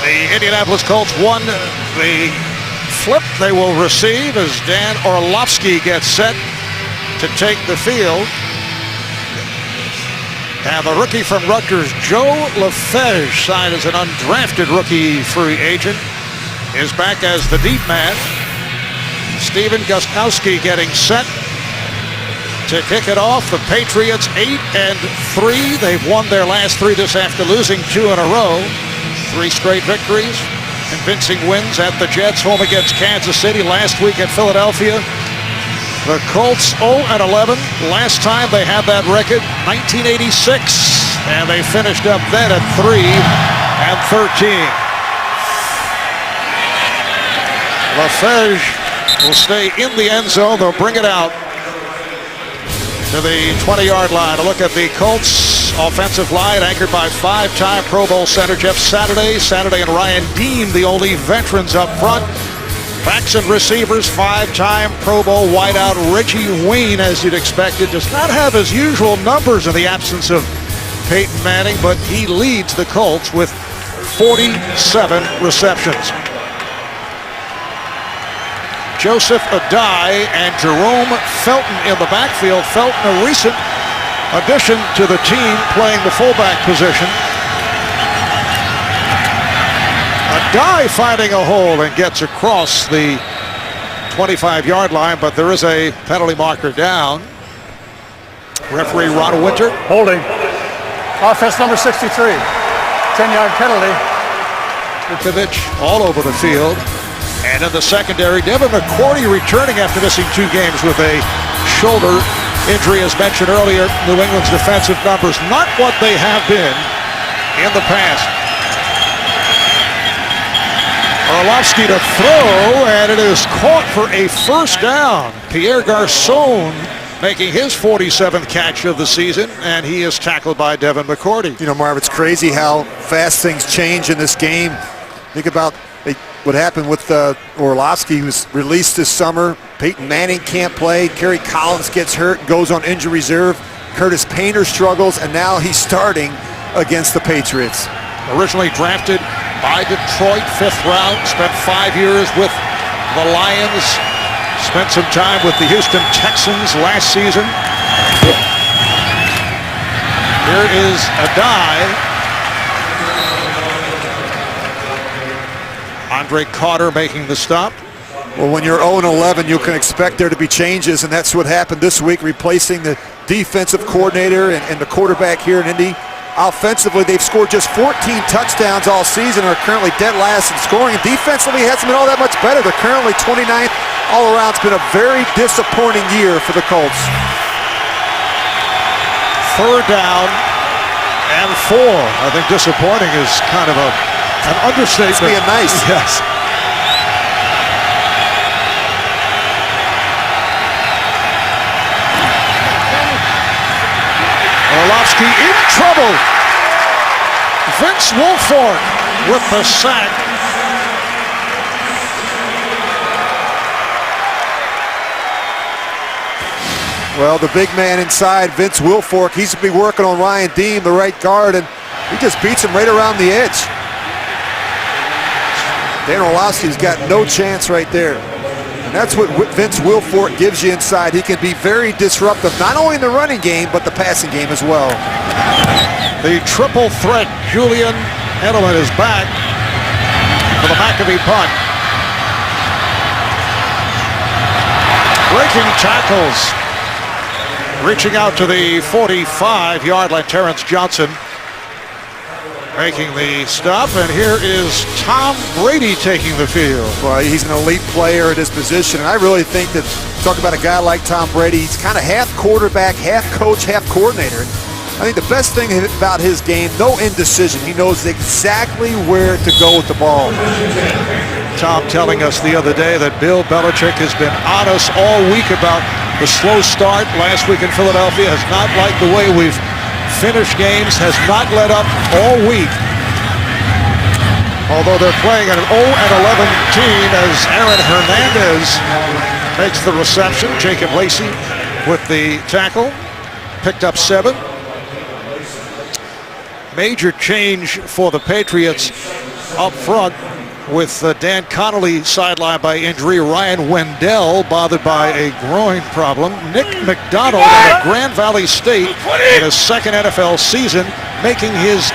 The Indianapolis Colts won the flip. They will receive as Dan Orlovsky gets set to take the field. And the rookie from Rutgers, Joe LaFege, signed as an undrafted rookie free agent, is back as the deep man. Steven Gostkowski getting set to kick it off. The Patriots 8-3. They've won their last 3 this after losing 2 in a row. 3 straight victories. Convincing wins at the Jets, home against Kansas City, last week at Philadelphia. The Colts 0-11. Last time they had that record, 1986. And they finished up then at 3-13. LaFege will stay in the end zone. They'll bring it out to the 20-yard line. A look at the Colts offensive line, anchored by 5-time Pro Bowl center Jeff Saturday and Ryan Dean, the only veterans up front. Backs and receivers, 5-time Pro Bowl wideout Reggie Wayne, as you'd expected, does not have his usual numbers in the absence of Peyton Manning, but he leads the Colts with 47 receptions. Joseph Adai and Jerome Felton in the backfield. Felton, a recent addition to the team, playing the fullback position. Adai finding a hole and gets across the 25-yard line, but there is a penalty marker down. Referee Ron Winter. Holding. Offense number 63. 10-yard penalty. Vukovic all over the field. And in the secondary, Devin McCourty returning after missing 2 games with a shoulder injury, as mentioned earlier. New England's defensive numbers not what they have been in the past. Orlovsky to throw, and it is caught for a first down. Pierre Garçon making his 47th catch of the season, and he is tackled by Devin McCourty. You know, Marv, it's crazy how fast things change in this game. Think about what happened with Orlovsky, who was released this summer. Peyton Manning can't play. Kerry Collins gets hurt, goes on injury reserve. Curtis Painter struggles, and now he's starting against the Patriots. Originally drafted by Detroit, 5th round, spent 5 years with the Lions, spent some time with the Houston Texans last season. Here is Adai. Andre Carter making the stop. Well, when you're 0-11, you can expect there to be changes, and that's what happened this week, replacing the defensive coordinator and the quarterback here in Indy. Offensively, they've scored just 14 touchdowns all season, are currently dead last in scoring. Defensively, hasn't been all that much better. They're currently 29th all around. It's been a very disappointing year for the Colts. 3rd down and 4. I think disappointing is kind of an understatement. It's being nice. Yes. Orlovsky in trouble. Vince Wilfork with the sack. Well, the big man inside, Vince Wilfork, he's going to be working on Ryan Dean, the right guard, and he just beats him right around the edge. Dan Orlovsky's got no chance right there. And that's what Vince Wilfork gives you inside. He can be very disruptive, not only in the running game, but the passing game as well. The triple threat, Julian Edelman, is back for the McAfee punt. Breaking tackles. Reaching out to the 45-yard line, Terrence Johnson making the stop, and here is Tom Brady taking the field. Well, he's an elite player at his position, and I really think that, talk about a guy like Tom Brady, he's kind of half quarterback, half coach, half coordinator. I think the best thing about his game, no indecision. He knows exactly where to go with the ball. Tom telling us the other day that Bill Belichick has been honest all week about the slow start last week in Philadelphia, has not liked the way we've finished games, has not let up all week. Although they're playing an 0-11 team as Aaron Hernandez makes the reception. Jacob Lacey with the tackle, picked up 7. Major change for the Patriots. Up front with Dan Connolly sidelined by injury. Ryan Wendell bothered by a groin problem. Nick McDonald out of Grand Valley State in his second NFL season, making his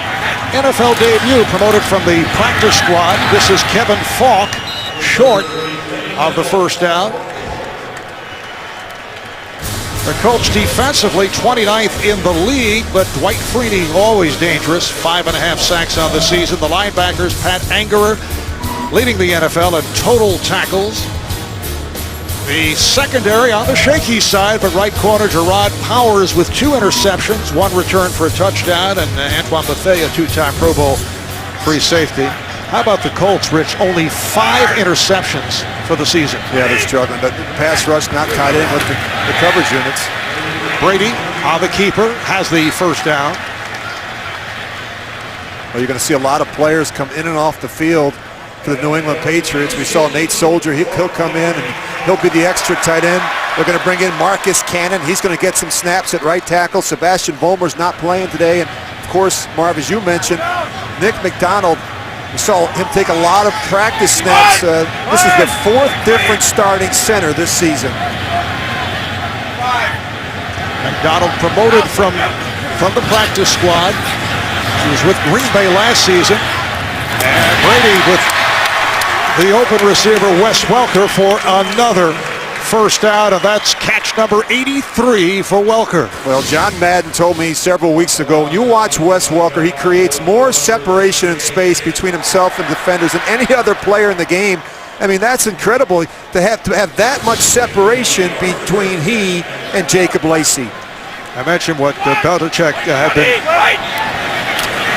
NFL debut, promoted from the practice squad. This is Kevin Falk, short of the first down. The Colts defensively 29th in the league, but Dwight Freeney always dangerous. 5.5 sacks on the season. The linebackers, Pat Angerer, leading the NFL in total tackles. The secondary on the shaky side, but right corner Gerard Powers with 2 interceptions, 1 return for a touchdown, and Antoine Bethea, 2-time Pro Bowl free safety. How about the Colts, Rich? Only 5 interceptions for the season. Yeah, they're struggling. The pass rush not tied in with the coverage units. Brady on the keeper, has the first down. Well, you're going to see a lot of players come in and off the field for the New England Patriots. We saw Nate Soldier. He'll come in and he'll be the extra tight end. They're going to bring in Marcus Cannon. He's going to get some snaps at right tackle. Sebastian Vollmer's not playing today. And, of course, Marv, as you mentioned, Nick McDonald, we saw him take a lot of practice snaps. This is the 4th different starting center this season. McDonald promoted from the practice squad. He was with Green Bay last season. And Brady with the open receiver, Wes Welker, for another first down, and that's catch number 83 for Welker. Well, John Madden told me several weeks ago, when you watch Wes Welker, he creates more separation and space between himself and defenders than any other player in the game. I mean, that's incredible to have that much separation between he and Jacob Lacey. I mentioned what Belichick had been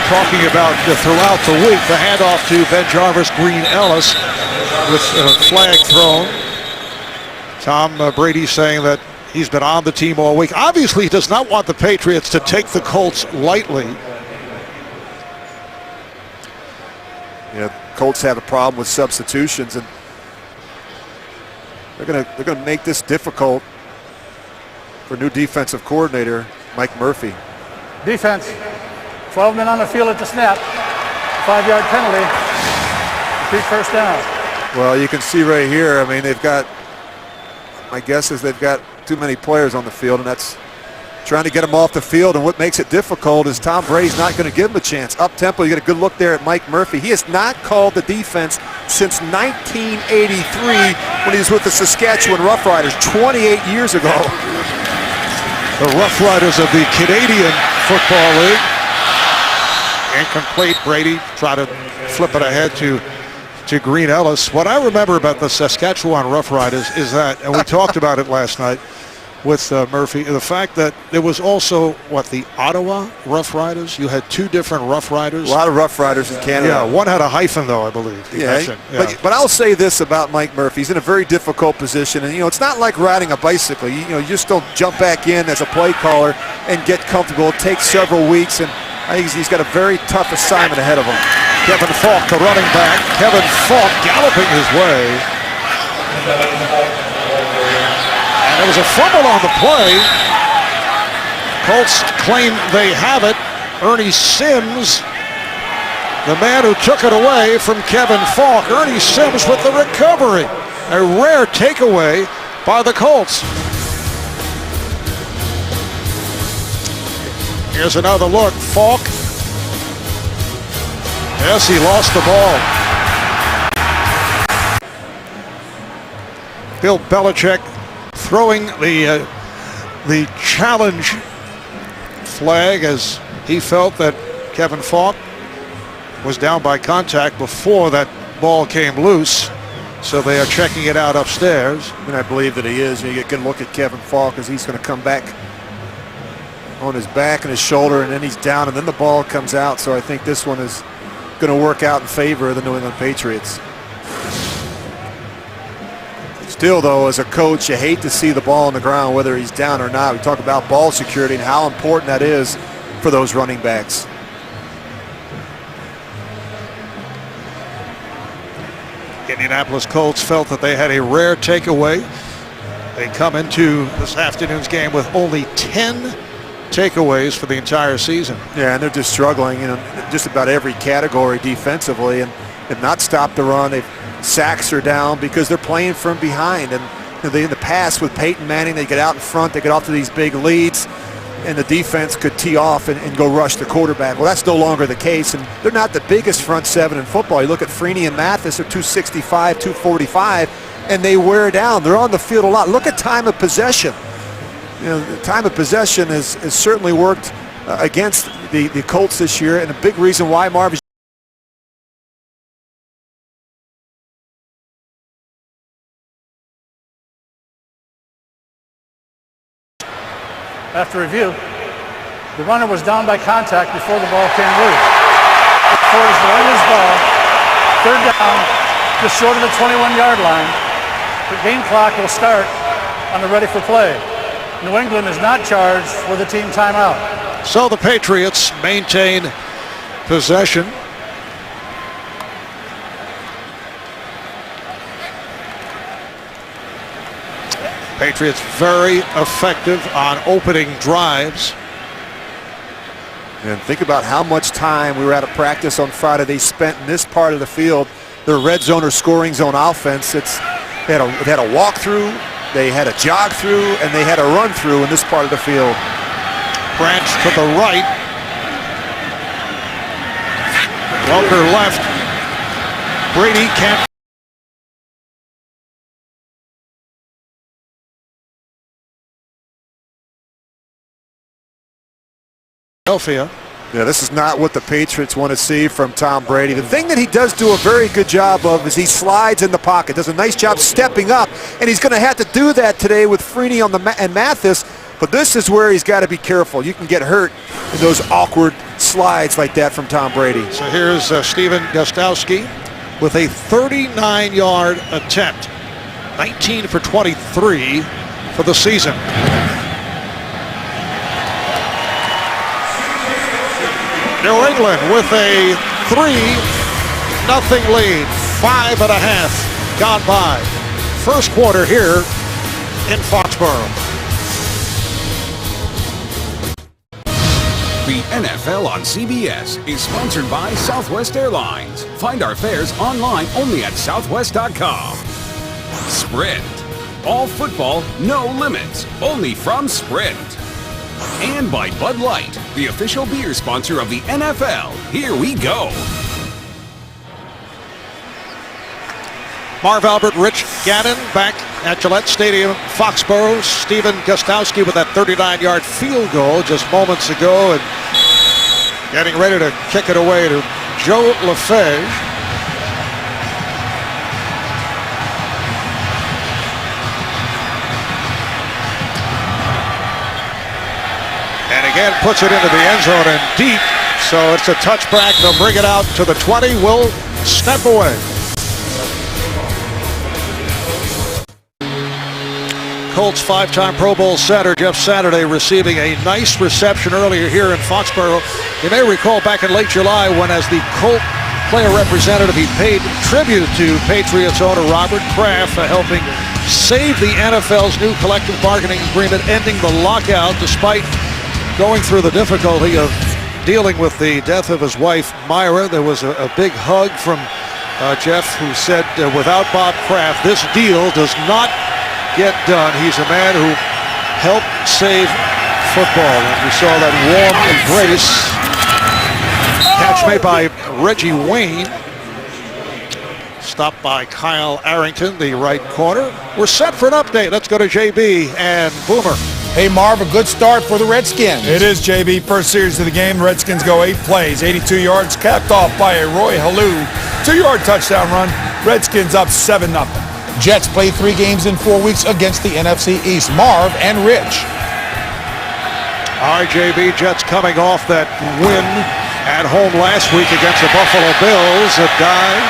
talking about throughout the week, the handoff to Ben Jarvis, Green Ellis, with a flag thrown. Tom Brady saying that he's been on the team all week. Obviously, he does not want the Patriots to take the Colts lightly. Yeah, Colts have a problem with substitutions, and they're gonna make this difficult for new defensive coordinator Mike Murphy. Defense, 12 men on the field at the snap. 5-yard penalty. Repeat first down. Well, you can see right here, I mean, they've got, my guess is they've got too many players on the field, and that's trying to get them off the field. And what makes it difficult is Tom Brady's not going to give them a chance. Up tempo, you get a good look there at Mike Murphy. He has not called the defense since 1983 when he was with the Saskatchewan Roughriders 28 years ago. The Rough Riders of the Canadian Football League. Incomplete. Brady try to flip it ahead to Green Ellis. What I remember about the Saskatchewan Rough Riders is that, and we talked about it last night with Murphy, the fact that there was also, the Ottawa Rough Riders? You had 2 different Rough Riders. A lot of Rough Riders in Canada. Yeah, one had a hyphen, though, I believe. Yeah. But I'll say this about Mike Murphy. He's in a very difficult position. And, it's not like riding a bicycle. You just don't jump back in as a play caller and get comfortable. It takes several weeks, and I think he's got a very tough assignment ahead of him. Kevin Falk, the running back. Kevin Falk galloping his way. And there was a fumble on the play. Colts claim they have it. Ernie Sims, the man who took it away from Kevin Falk. Ernie Sims with the recovery. A rare takeaway by the Colts. Here's another look. Falk. Yes, he lost the ball. Bill Belichick throwing the challenge flag as he felt that Kevin Falk was down by contact before that ball came loose. So they are checking it out upstairs. And I believe that he is. You get a good look at Kevin Falk as he's going to come back on his back and his shoulder, and then he's down, and then the ball comes out. So I think this one is going to work out in favor of the New England Patriots. Still, though, as a coach, you hate to see the ball on the ground, whether he's down or not. We talk about ball security and how important that is for those running backs. Indianapolis Colts felt that they had a rare takeaway. They come into this afternoon's game with only 10 takeaways for the entire season. Yeah, and they're just struggling in just about every category defensively. And have not stopped the run. Sacks are down because they're playing from behind. And in the past with Peyton Manning, they get out in front, they get off to these big leads, and the defense could tee off and go rush the quarterback. Well, that's no longer the case, and they're not the biggest front seven in football. You look at Freeney and Mathis, they're 265, 245, and they wear down. They're on the field a lot. Look at time of possession. The time of possession has certainly worked against the Colts this year, and a big reason why, Marv, is after review, the runner was down by contact before the ball came loose. Ford is running his ball, third down, just short of the 21-yard line. The game clock will start on the ready for play. New England is not charged with a team timeout. So the Patriots maintain possession. Patriots very effective on opening drives. And think about how much time we were out of practice on Friday they spent in this part of the field. Their red zone or scoring zone offense. They had a walk through, they had a jog through, and they had a run through in this part of the field. Branch to the right. Welker left. Brady can't. Philadelphia. Yeah, this is not what the Patriots want to see from Tom Brady. The thing that he does do a very good job of is he slides in the pocket, does a nice job stepping up, and he's going to have to do that today with Freeney and Mathis, but this is where he's got to be careful. You can get hurt in those awkward slides like that from Tom Brady. So here's Steven Gostkowski with a 39-yard attempt, 19 for 23 for the season. New England with a 3-0 lead, 5.5 gone by. First quarter here in Foxborough. The NFL on CBS is sponsored by Southwest Airlines. Find our fares online only at southwest.com. Sprint. All football, no limits. Only from Sprint. And by Bud Light, the official beer sponsor of the NFL. Here we go. Marv Albert, Rich Gannon back at Gillette Stadium, Foxborough. Steven Gostkowski with that 39-yard field goal just moments ago, and getting ready to kick it away to Joe LaFage. And again, puts it into the end zone and deep. So it's a touchback. They'll bring it out to the 20. Will step away. Colts five-time Pro Bowl center Jeff Saturday receiving a nice reception earlier here in Foxborough. You may recall back in late July when, as the Colt player representative, he paid tribute to Patriots owner Robert Kraft for helping save the NFL's new collective bargaining agreement, ending the lockout despite going through the difficulty of dealing with the death of his wife, Myra. There was a big hug from Jeff, who said, without Bob Kraft, this deal does not get done. He's a man who helped save football. And we saw that warm embrace. Catch made by Reggie Wayne. Stopped by Kyle Arrington, the right corner. We're set for an update. Let's go to JB and Boomer. Hey, Marv, a good start for the Redskins. It is, JB. First series of the game, the Redskins go 8 plays, 82 yards, capped off by a Roy Halou 2-yard touchdown run. Redskins up 7-0. Jets play 3 games in 4 weeks against the NFC East. Marv and Rich. All right, JB, Jets coming off that win at home last week against the Buffalo Bills. A dive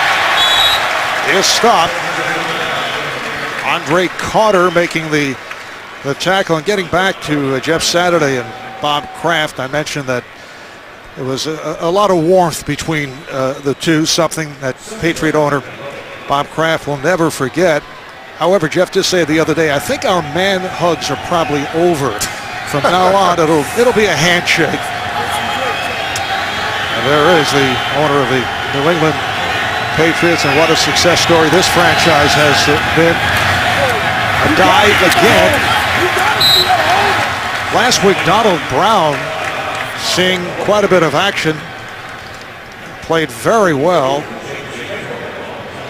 is stopped. Andre Carter making the tackle. And getting back to Jeff Saturday and Bob Kraft, I mentioned that there was a lot of warmth between the two, something that Patriot owner Bob Kraft will never forget. However, Jeff did say the other day, I think our man hugs are probably over. From now on, it'll be a handshake. And there is the owner of the New England Patriots, and what a success story this franchise has been. A dive again. Last week, Donald Brown seeing quite a bit of action. Played very well.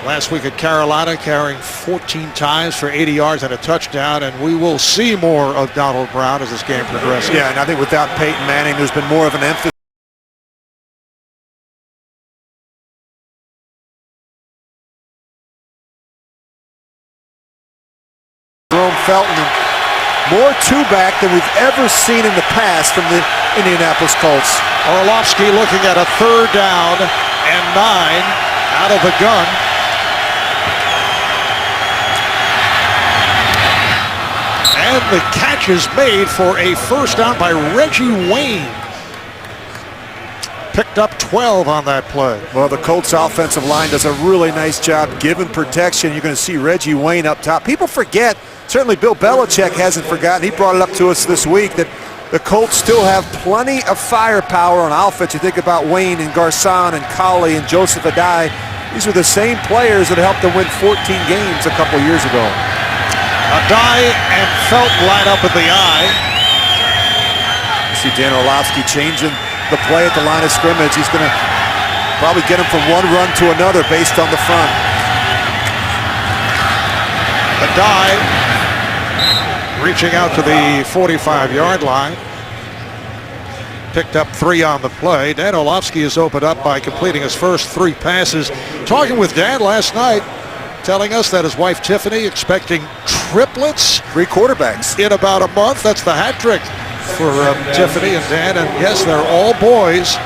Last week at Carolina, carrying 14 times for 80 yards and a touchdown, and we will see more of Donald Brown as this game progresses. Yeah, and I think without Peyton Manning, there's been more of an emphasis. Felton, more two-back than we've ever seen in the past from the Indianapolis Colts. Orlovsky looking at a 3rd down and 9 out of the gun. And the catch is made for a 1st down by Reggie Wayne. Picked up 12 on that play. Well, the Colts offensive line does a really nice job giving protection. You're going to see Reggie Wayne up top. People forget, certainly Bill Belichick hasn't forgotten, he brought it up to us this week, that the Colts still have plenty of firepower on offense. You think about Wayne and Garcon and Colley and Joseph Adai. These are the same players that helped them win 14 games a couple years ago. Adai and Felton line up in the eye. You see Dan Orlovsky changing the play at the line of scrimmage. He's going to probably get him from one run to another based on the front. Adai reaching out to the 45-yard line. Picked up 3 on the play. Dan Orlovsky is opened up by completing his first 3 passes. Talking with Dan last night, telling us that his wife Tiffany expecting triplets. 3 quarterbacks. In about a month. That's the hat trick for Tiffany and Dan. And yes, they're all boys.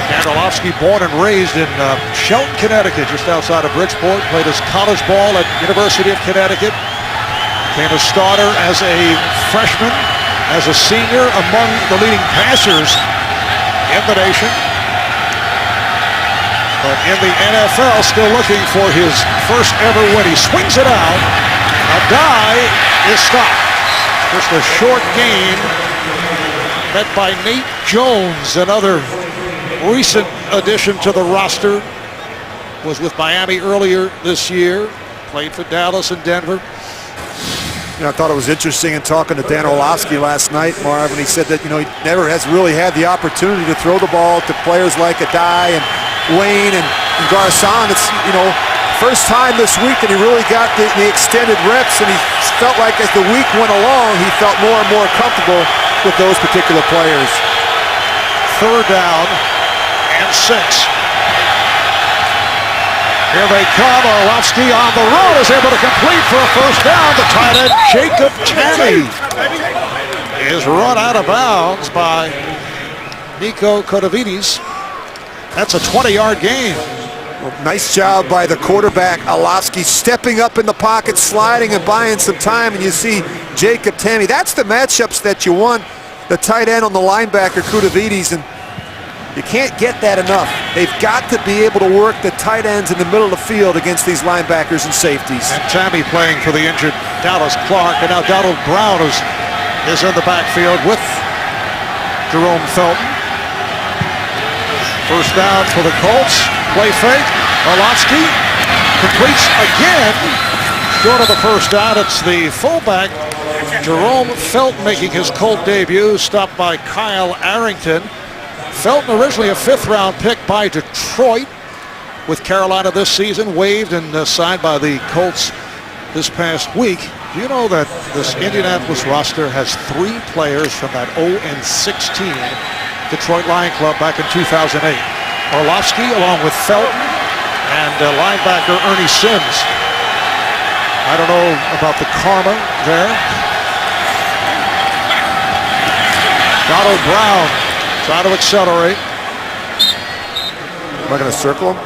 Dan Orlovsky, born and raised in Shelton, Connecticut, just outside of Bridgeport. Played his college ball at University of Connecticut. Became a starter as a freshman, as a senior, among the leading passers in the nation. But in the NFL, still looking for his first ever win. He swings it out. Adai is stopped. Just a short gain met by Nate Jones, another recent addition to the roster. Was with Miami earlier this year. Played for Dallas and Denver. You know, I thought it was interesting in talking to Dan Orlovsky last night, Marv, and he said that, he never has really had the opportunity to throw the ball to players like Adai and Wayne and Garcon. It's, first time this week that he really got the extended reps, and he felt like as the week went along, he felt more and more comfortable with those particular players. 3rd down and 6. Here they come. Orlovsky on the road is able to complete for a 1st down. The tight end, Jacob Tamme, is run out of bounds by Nico Kotovides. That's a 20-yard gain. Well, nice job by the quarterback, Orlovsky, stepping up in the pocket, sliding and buying some time, and you see Jacob Tamme. That's the matchups that you want. The tight end on the linebacker, Kotovides, and you can't get that enough. They've got to be able to work the tight ends in the middle of the field against these linebackers and safeties. And Tamme playing for the injured Dallas Clark, and now Donald Brown is in the backfield with Jerome Felton. 1st down for the Colts. Play fake. Orlovsky completes again. Short of the 1st down. It's the fullback, Jerome Felton, making his Colt debut, stopped by Kyle Arrington. Felton, originally a 5th-round pick by Detroit with Carolina this season, waived and signed by the Colts this past week. Do you know that this Indianapolis roster has 3 players from that 0-16 Detroit Lion Club back in 2008? Orlovsky along with Felton and linebacker Ernie Sims. I don't know about the karma there. Donald Brown trying to accelerate. Am I going to circle him?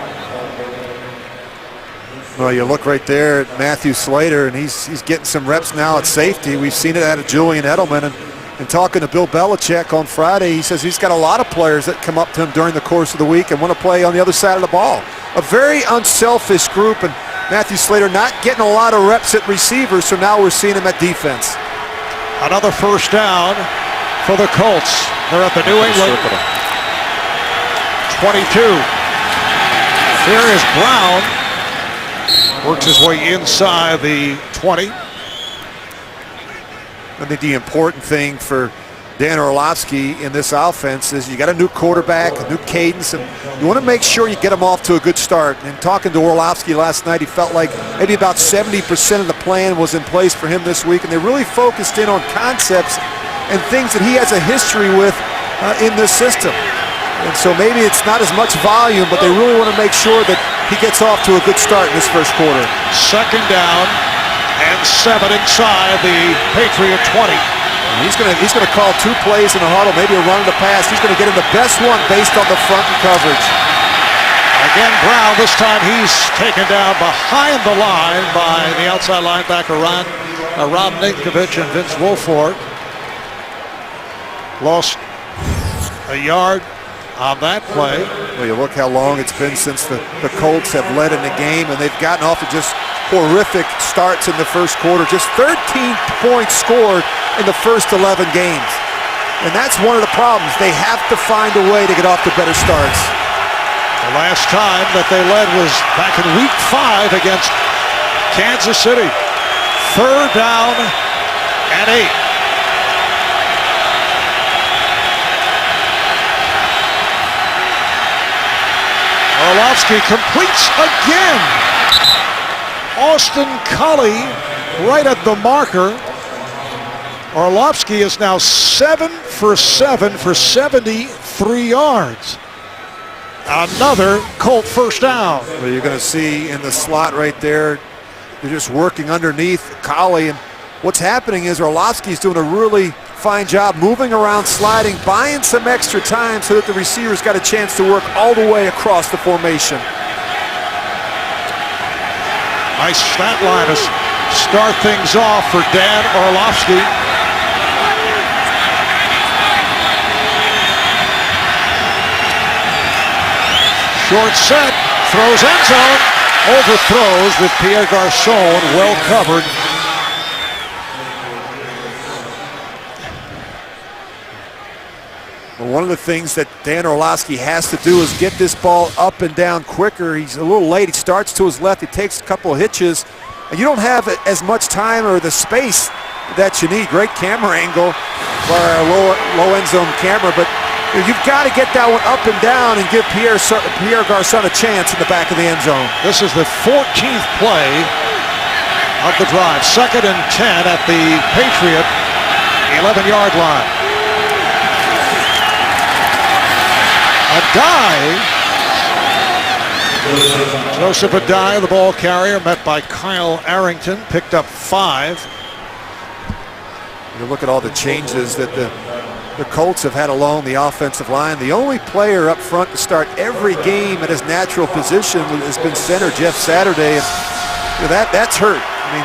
Well, you look right there at Matthew Slater, and he's getting some reps now at safety. We've seen it out of Julian Edelman. And talking to Bill Belichick on Friday, he says he's got a lot of players that come up to him during the course of the week and want to play on the other side of the ball. A very unselfish group, and Matthew Slater not getting a lot of reps at receiver, so now we're seeing him at defense. Another 1st down for the Colts. They're at the New England 22. Here is Brown. Works his way inside the 20. I think the important thing for Dan Orlovsky in this offense is you got a new quarterback, a new cadence, and you want to make sure you get them off to a good start. And talking to Orlovsky last night, he felt like maybe about 70% of the plan was in place for him this week, and they really focused in on concepts and things that he has a history with in this system. And so maybe it's not as much volume, but they really want to make sure that he gets off to a good start in this first quarter. Second down and 7 inside the Patriot 20. And he's gonna call 2 plays in a huddle, maybe a run and a pass. He's gonna get him the best one based on the front and coverage. Again, Brown, this time he's taken down behind the line by the outside linebacker Rob Ninkovich and Vince Wilfork. Lost a yard on that play. Well, you look how long it's been since the Colts have led in the game, and they've gotten off to just horrific starts in the first quarter. Just 13 points scored in the first 11 games. And that's one of the problems. They have to find a way to get off to better starts. The last time that they led was back in week 5 against Kansas City. Third down and 8. Orlovsky completes again. Austin Cully right at the marker. Orlovsky is now 7 for 7 for 73 yards. Another Colt first down. Well, you're going to see in the slot right there, they're just working underneath Collie. And what's happening is Orlovsky's doing a really fine job moving around, sliding, buying some extra time so that the receivers got a chance to work all the way across the formation. Nice stat line to start things off for Dan Orlovsky. Short set, throws end zone, overthrows with Pierre Garçon, well covered. Well, one of the things that Dan Orlovsky has to do is get this ball up and down quicker. He's a little late. He starts to his left. He takes a couple of hitches. And you don't have as much time or the space that you need. Great camera angle for our low end zone camera. But you've got to get that one up and down and give Pierre Garçon a chance in the back of the end zone. This is the 14th play of the drive. 2nd and 10 at the Patriot 11-yard line. Adai, Joseph Adai, the ball carrier, met by Kyle Arrington, picked up 5. You look at all the changes that the Colts have had along the offensive line. The only player up front to start every game at his natural position has been center Jeff Saturday, and that's hurt. I mean,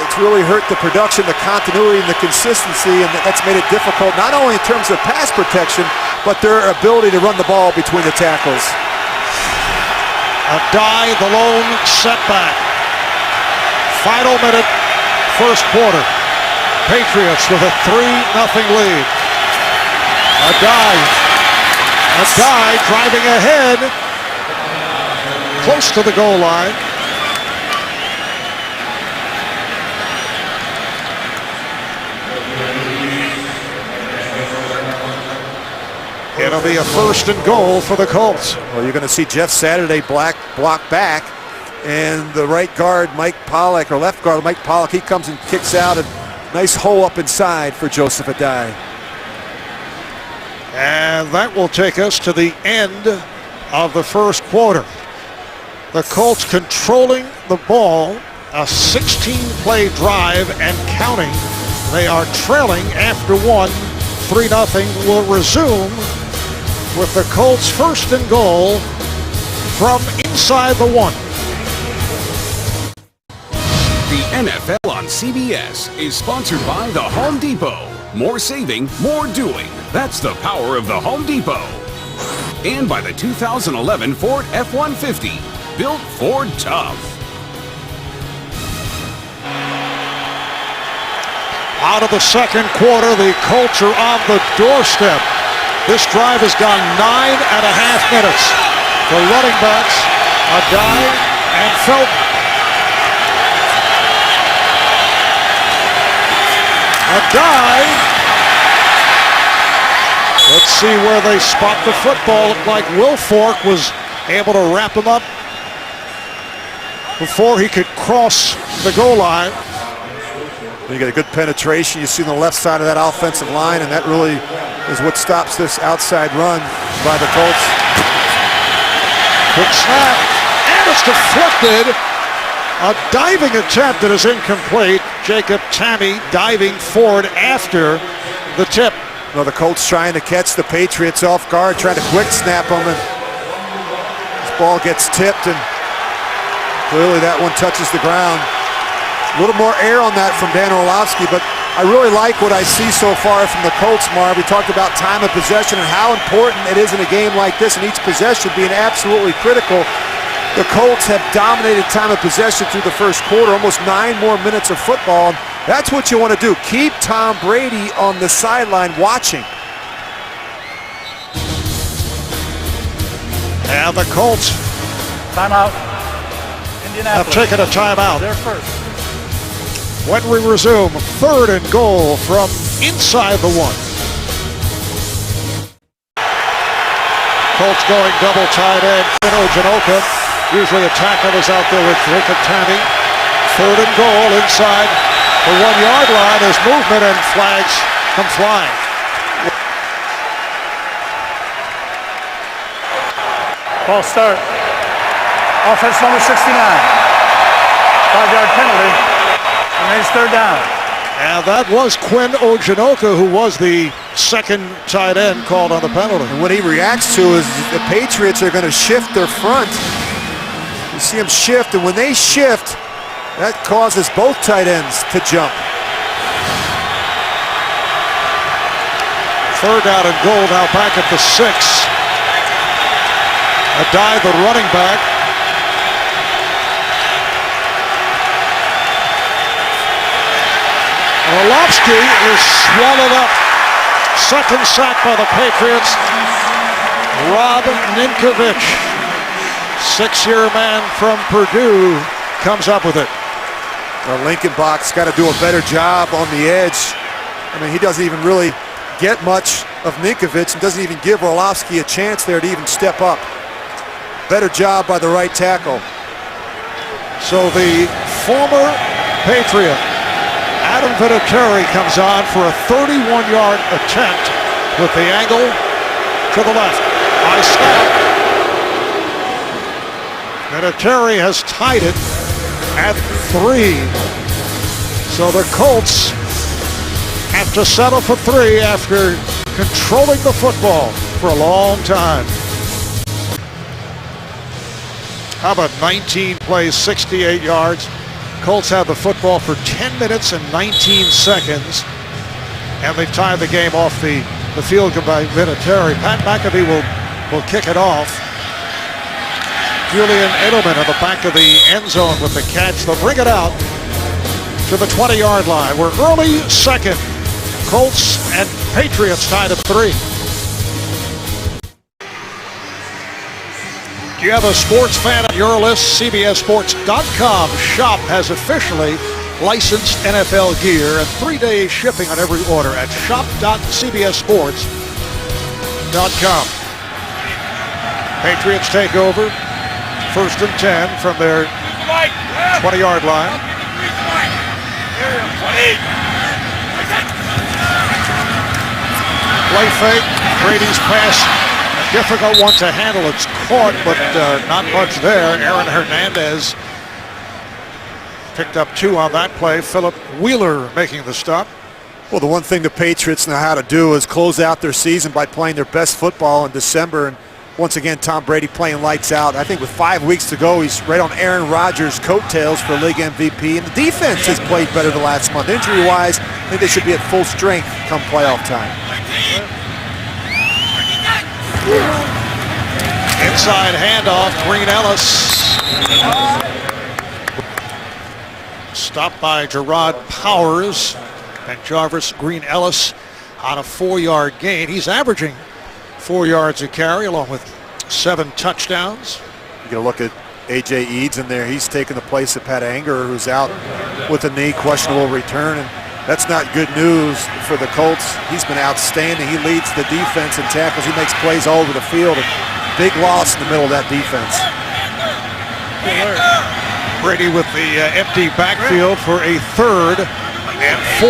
it's really hurt the production, the continuity, and the consistency, and that's made it difficult not only in terms of pass protection, but their ability to run the ball between the tackles. Adai, the lone setback. Final minute, first quarter. Patriots with a 3-0 lead. Adai driving ahead, close to the goal line. It'll be a 1st and goal for the Colts. Well, you're going to see Jeff Saturday block back, and the right guard, Mike Pollock, or left guard, Mike Pollock, he comes and kicks out. A nice hole up inside for Joseph Adai. And that will take us to the end of the first quarter. The Colts controlling the ball, a 16-play drive and counting. They are trailing after 1, 3-0 will resume with the Colts 1st and goal from inside the 1. The NFL on CBS is sponsored by the Home Depot. More saving, more doing. That's the power of the Home Depot. And by the 2011 Ford F-150, built Ford tough. Out of the second quarter, the Colts are on the doorstep. This drive has gone 9.5 minutes. The running backs A dive and Felton. A dive. Let's see where they spot the football. Looked like Wilfork was able to wrap him up before he could cross the goal line. You get a good penetration. You see the left side of that offensive line, and that really is what stops this outside run by the Colts. Quick snap, and it's deflected. A diving attempt that is incomplete. Jacob Tammy diving forward after the tip. Well, the Colts trying to catch the Patriots off guard, trying to quick snap them, and this ball gets tipped, and clearly that one touches the ground. A little more air on that from Dan Orlovsky, but I really like what I see so far from the Colts, Marv. We talked about time of possession and how important it is in a game like this, and each possession being absolutely critical. The Colts have dominated time of possession through the first quarter, almost 9 more minutes of football. That's what you want to do. Keep Tom Brady on the sideline watching. And the Colts Timeout. have Indianapolis. taken a timeout. They're first. When we resume, 3rd and goal from inside the 1. Colts going double tight end. Ojanoka. Usually a tackle is out there with Jacob Tammy. 3rd and goal inside the 1-yard line as movement and flags come flying. Ball start. Offense number 69. 5-yard penalty. Remains 3rd down. And that was Quinn Ojanoka, who was the 2nd tight end called on the penalty. And what he reacts to is the Patriots are going to shift their front. You see them shift, and when they shift, that causes both tight ends to jump. 3rd down and goal now back at the 6. A dive, the running back. Orlovsky is swallowed up. 2nd sack by the Patriots. Rob Ninkovich, 6-year man from Purdue, comes up with it. Well, Lincoln Box got to do a better job on the edge. I mean, he doesn't even really get much of Ninkovich and doesn't even give Orlovsky a chance there to even step up. Better job by the right tackle. So the former Patriot, Adam Vinatieri, comes on for a 31-yard attempt with the angle to the left. High snap. Vinatieri has tied it at 3. So the Colts have to settle for 3 after controlling the football for a long time. How about 19 plays, 68 yards? Colts have the football for 10 minutes and 19 seconds. And they've tied the game off the field goal by Vinatieri. Pat McAfee will kick it off. Julian Edelman at the back of the end zone with the catch. They'll bring it out to the 20-yard line. We're early 2nd. Colts and Patriots tied at 3. Do you have a sports fan on your list? CBSSports.com shop has officially licensed NFL gear and 3-day shipping on every order at shop.cbssports.com. Patriots take over. 1st and 10 from their 20-yard line. Play fake. Brady's pass. A difficult one to handle. It's caught, but not much there. Aaron Hernandez picked up 2 on that play. Philip Wheeler making the stop. Well, the one thing the Patriots know how to do is close out their season by playing their best football in December. And once again, Tom Brady playing lights out. I think with 5 weeks to go, he's right on Aaron Rodgers' coattails for league MVP. And the defense has played better the last month. Injury-wise, I think they should be at full strength come playoff time. Inside handoff, Green Ellis. Stopped by Gerard Powers. And Jarvis Green Ellis on a 4-yard gain. He's averaging 4 yards a carry along with 7 touchdowns. You get a look at A.J. Eads in there. He's taking the place of Pat Anger, who's out with a knee, questionable return. And that's not good news for the Colts. He's been outstanding. He leads the defense in tackles. He makes plays all over the field. Big loss in the middle of that defense. Brady with the empty backfield for a 3rd and 4.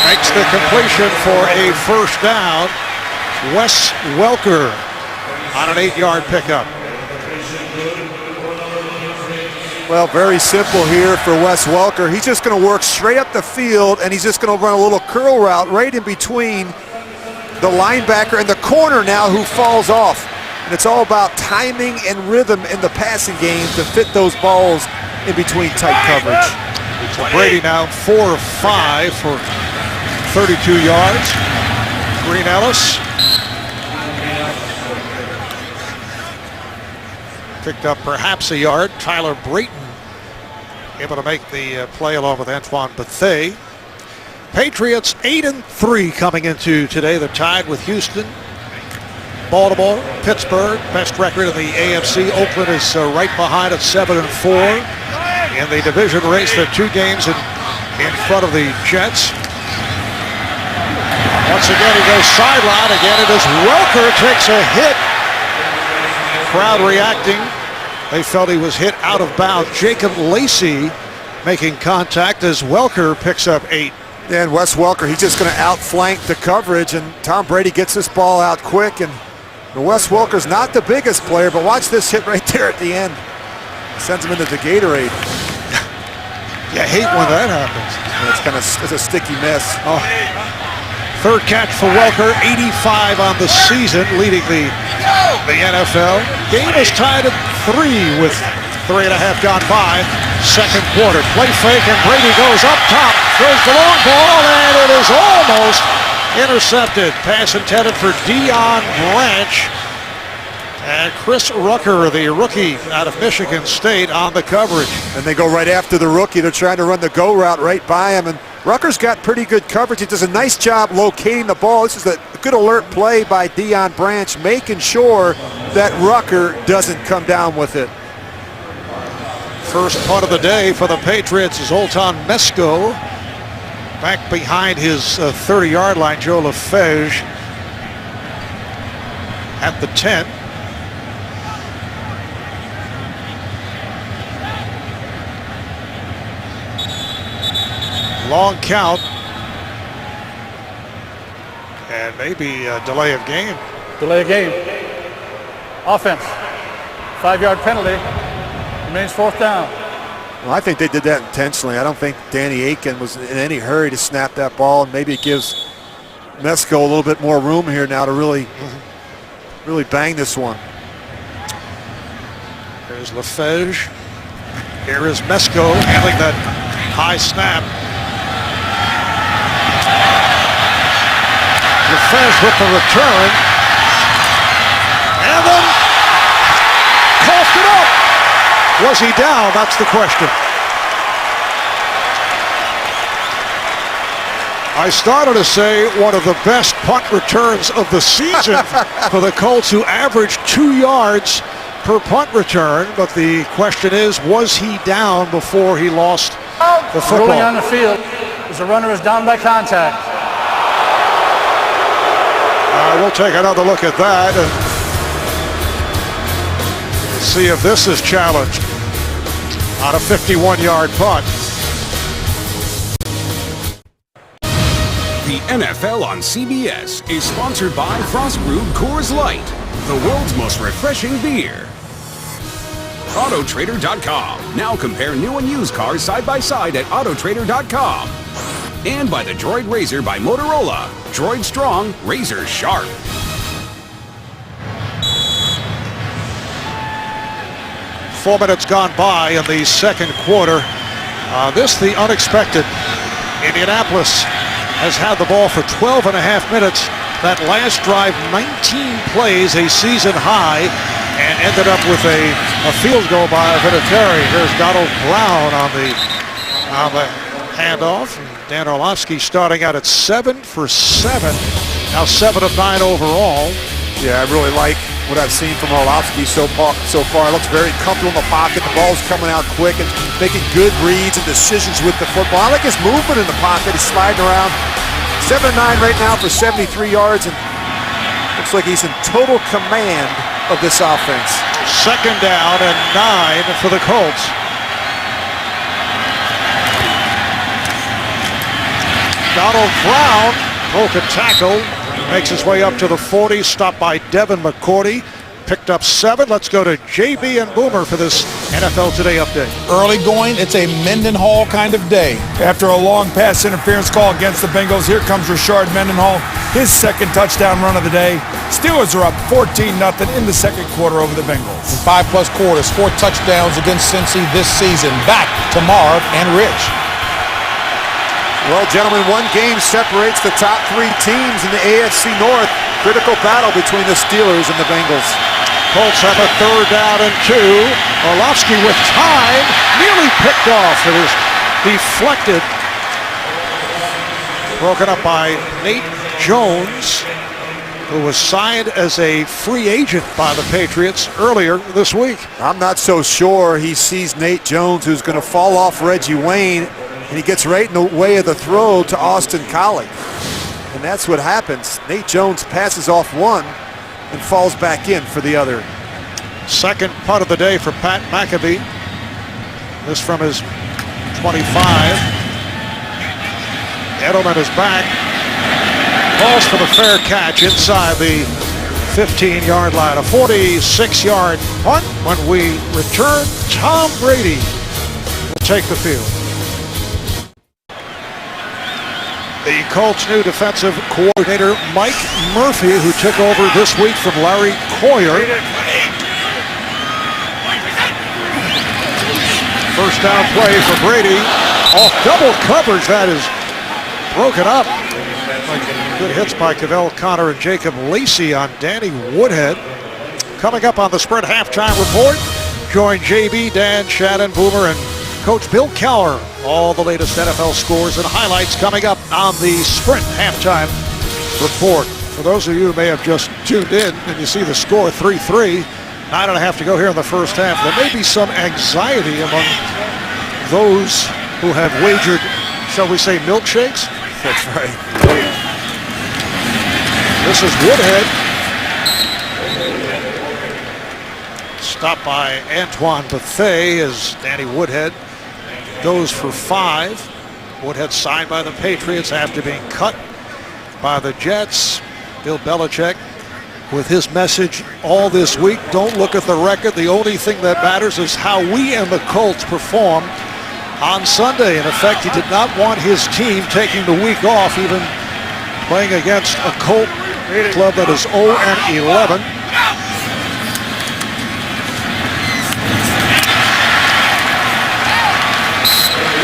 Makes the completion for a 1st down. Wes Welker on an 8-yard pickup. Well, very simple here for Wes Welker. He's just going to work straight up the field, and he's just going to run a little curl route right in between the linebacker and the corner now who falls off. And it's all about timing and rhythm in the passing game to fit those balls in between tight coverage. So Brady now 4 of 5 for 32 yards. Green Ellis picked up perhaps a yard. Tyler Brayton able to make the play along with Antoine Bethea. Patriots 8-3 coming into today. They're tied with Houston, Baltimore, Pittsburgh. Best record in the AFC. Oakland is right behind at 7-4. In the division race, they're 2 games in front of the Jets. Once again, he goes sideline. Again, it is Welker takes a hit. Crowd reacting. They felt he was hit out of bounds. Jacob Lacey making contact as Welker picks up 8. And Wes Welker, he's just going to outflank the coverage, and Tom Brady gets this ball out quick. And Wes Welker's not the biggest player, but watch this hit right there at the end. Sends him into the Gatorade. You hate when that happens. It's a sticky mess. Oh. 3rd catch for Welker, 85 on the season, leading the NFL. Game is tied at 3 with 3.5 gone by. 2nd quarter. Play fake, and Brady goes up top. Throws the long ball, and it is almost intercepted. Pass intended for Deion Branch. And Chris Rucker, the rookie out of Michigan State, on the coverage. And they go right after the rookie. They're trying to run the go route right by him. And Rucker's got pretty good coverage. He does a nice job locating the ball. This is a good alert play by Deion Branch, making sure that Rucker doesn't come down with it. First punt of the day for the Patriots is Zoltan Mesko. Back behind his 30-yard line, Joe Lefege at the 10. Long count. And maybe a delay of game. Delay of game. Offense. 5-yard penalty. Remains 4th down. Well, I think they did that intentionally. I don't think Danny Aiken was in any hurry to snap that ball, and maybe it gives Mesko a little bit more room here now to really bang this one. There's Lefege. Here is Mesko handling that high snap. Lefege with the return. And then coughed it up. Was he down? That's the question. I started to say one of the best punt returns of the season for the Colts, who averaged 2 yards per punt return. But the question is, was he down before he lost the football? Ruling on the field as the runner is down by contact. We'll take another look at that and see if this is challenged on a 51-yard punt. The NFL on CBS is sponsored by Frost Brewed Coors Light, the world's most refreshing beer. Autotrader.com. Now compare new and used cars side by side at Autotrader.com. And by the Droid Razor by Motorola. Droid strong, razor sharp. Four minutes gone by in the 2nd quarter. This the unexpected. Indianapolis has had the ball for 12 and a half minutes. That last drive, 19 plays, a season high, and ended up with a field goal by Vinatieri. Here's Donald Brown on the handoff. Dan Orlovsky starting out at 7 for 7 Now 7 of 9 overall. Yeah, I really like what I've seen from Orlovsky so far. It looks very comfortable in the pocket. The ball's coming out quick and making good reads and decisions with the football. I like his movement in the pocket. He's sliding around. 7 of 9 right now for 73 yards, and looks like he's in total command of this offense. 2nd down and 9 for the Colts. Donald Brown broke a tackle, makes his way up to the 40, stopped by Devin McCourty, picked up 7. Let's go to JB and Boomer for this NFL Today update. Early going, it's a Mendenhall kind of day. After a long pass interference call against the Bengals, here comes Rashard Mendenhall, his 2nd touchdown run of the day. Steelers are up 14-0 in the 2nd quarter over the Bengals. 5+ quarters, 4 touchdowns against Cincy this season. Back to Marv and Rich. Well, gentlemen, one game separates the top 3 teams in the AFC North. Critical battle between the Steelers and the Bengals. Colts have a 3rd down and 2. Orlovsky with time, nearly picked off. It is deflected. Broken up by Nate Jones, who was signed as a free agent by the Patriots earlier this week. I'm not so sure. He sees Nate Jones, who's going to fall off Reggie Wayne, and he gets right in the way of the throw to Austin Collie. And that's what happens. Nate Jones passes off one and falls back in for the other. 2nd punt of the day for Pat McAfee. This from his 25. Edelman is back. Calls for the fair catch inside the 15-yard line. A 46-yard punt. When we return, Tom Brady will take the field. The Colts' new defensive coordinator, Mike Murphy, who took over this week from Larry Coyer. 1st down play for Brady. Off double coverage, that is broken up. Good hits by Cavell Connor and Jacob Lacey on Danny Woodhead. Coming up on the Sprint Halftime Report, join JB, Dan, Shannon, Boomer, and Coach Bill Cowher. All the latest NFL scores and highlights coming up on the Sprint Halftime Report. For those of you who may have just tuned in and you see the score 3-3, 9.5 to go here in the first half, there may be some anxiety among those who have wagered, shall we say, milkshakes? That's right. This is Woodhead. Stopped by Antoine Bethea as Danny Woodhead goes for 5. Woodhead signed by the Patriots after being cut by the Jets. Bill Belichick with his message all this week: don't look at the record. The only thing that matters is how we and the Colts perform on Sunday. In effect, he did not want his team taking the week off, even playing against a Colt club that is 0-11.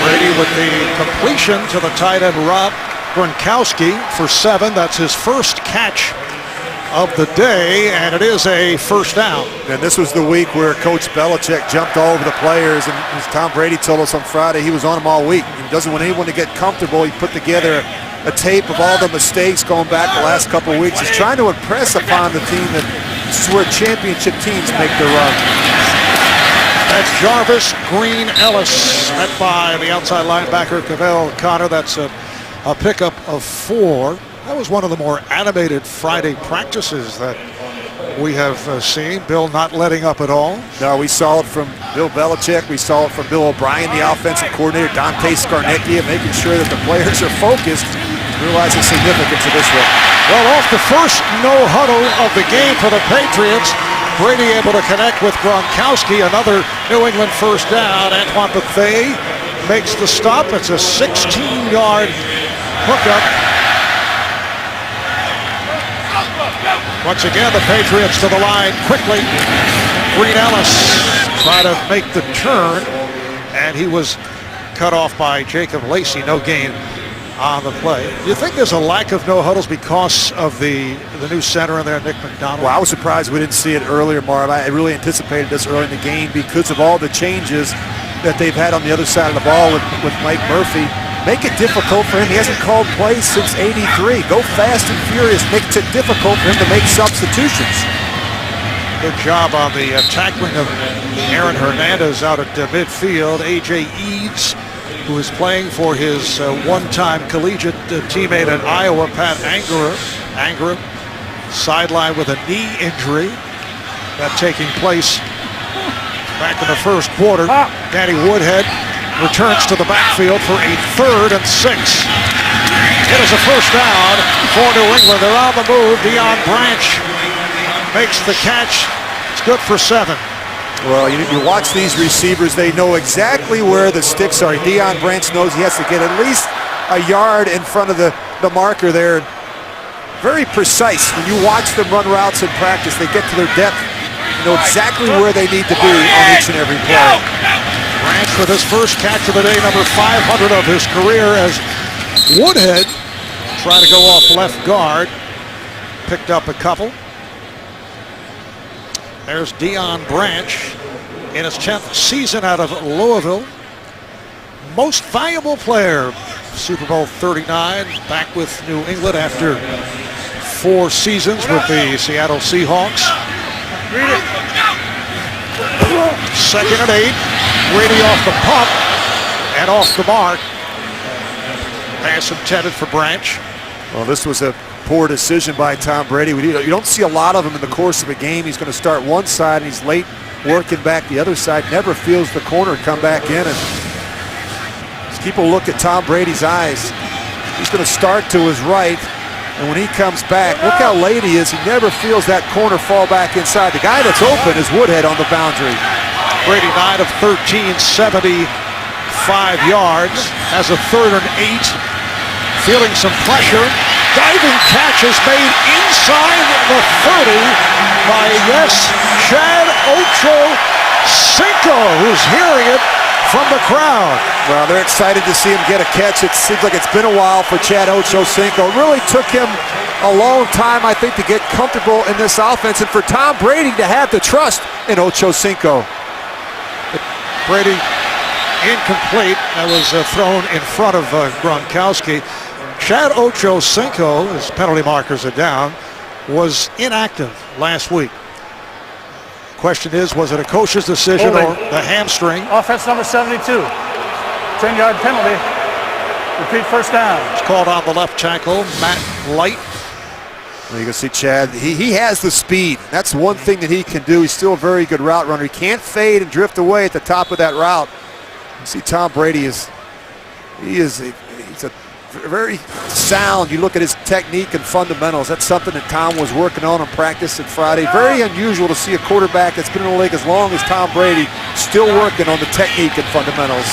Brady with the completion to the tight end Rob Gronkowski for 7. That's his first catch of the day, and it is a 1st down. And this was the week where Coach Belichick jumped all over the players, and as Tom Brady told us on Friday, he was on them all week. He doesn't want anyone to get comfortable. He put together a tape of all the mistakes going back the last couple of weeks. He's trying to impress upon the team that this is where championship teams make their run. That's Jarvis Green Ellis, met by the outside linebacker Cavell Connor. That's a pickup of 4. That was one of the more animated Friday practices that we have seen. Bill not letting up at all. No, we saw it from Bill Belichick. We saw it from Bill O'Brien, the offensive coordinator, Dante Scarnecchia, making sure that the players are focused, realize the significance of this one. Well, off the first no-huddle of the game for the Patriots, Brady able to connect with Gronkowski. Another New England 1st down. Antoine Bethea makes the stop. It's a 16-yard hookup. Once again, the Patriots to the line quickly. Green Ellis trying to make the turn, and he was cut off by Jacob Lacey. No gain on the play. Do you think there's a lack of no-huddles because of the new center in there, Nick McDonald? Well, I was surprised we didn't see it earlier, Marv. I really anticipated this early in the game because of all the changes that they've had on the other side of the ball with Mike Murphy. Make it difficult for him. He hasn't called plays since '83. Go fast and furious. Makes it difficult for him to make substitutions. Good job on the tackling of Aaron Hernandez out at midfield. A.J. Eads, who is playing for his one-time collegiate teammate at Iowa, Pat Angerum, sidelined with a knee injury. That taking place back in the first quarter. Danny Woodhead returns to the backfield for a 3rd and 6. It is a first down for New England. They're on the move. Deion Branch makes the catch. It's good for 7. Well, you watch these receivers, they know exactly where the sticks are. Deion Branch knows he has to get at least a yard in front of the marker there. Very precise. When you watch them run routes in practice, they get to their depth, know exactly where they need to be on each and every play. Branch with his first catch of the day, number 500 of his career, as Woodhead tried to go off left guard. Picked up a couple. There's Deion Branch in his 10th season out of Louisville. Most valuable player, Super Bowl 39, back with New England after 4 seasons with the Seattle Seahawks. 2nd and 8. Brady off the pump and off the mark. Pass intended for Branch. Well, this was a poor decision by Tom Brady. You don't see a lot of him in the course of a game. He's going to start one side and he's late working back the other side. Never feels the corner come back in. And as people look at Tom Brady's eyes, he's going to start to his right. And when he comes back, look how late he is. He never feels that corner fall back inside. The guy that's open is Woodhead on the boundary. Brady 9 of 13, 75 yards. Has a 3rd and 8. Feeling some pressure. Diving catch is made inside the 30 by, Chad Ochocinco, who's hearing it from the crowd. Well, they're excited to see him get a catch. It seems like it's been a while for Chad Ochocinco. It really took him a long time, I think, to get comfortable in this offense and for Tom Brady to have the trust in Ochocinco. Brady incomplete. That was thrown in front of Gronkowski. Chad Ochocinco, his penalty markers are down, was inactive last week. Question is, was it a coach's decision or the hamstring? Offense number 72. 10-yard penalty. Repeat first down. It's called on the left tackle, Matt Light. Well, you can see Chad, he has the speed. That's one thing that he can do. He's still a very good route runner. He can't fade and drift away at the top of that route. You see Tom Brady he's a very sound. You look at his technique and fundamentals. That's something that Tom was working on practice on Friday. Very unusual to see a quarterback that's been in the league as long as Tom Brady still working on the technique and fundamentals.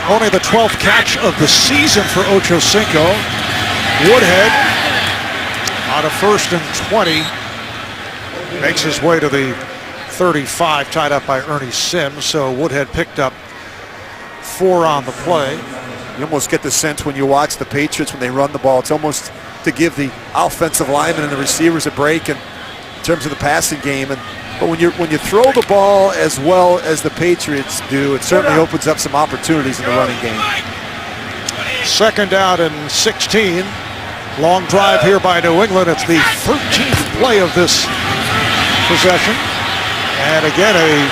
Only the 12th catch of the season for Ochocinco. Woodhead on a 1st and 20 makes his way to the 35, tied up by Ernie Sims. So Woodhead picked up 4 on the play. You almost get the sense when you watch the Patriots when they run the ball, it's almost to give the offensive linemen and the receivers a break in terms of the passing game. But when you throw the ball as well as the Patriots do, it certainly opens up some opportunities in the running game. 2nd down and 16. Long drive here by New England. It's the 13th play of this possession. And again, a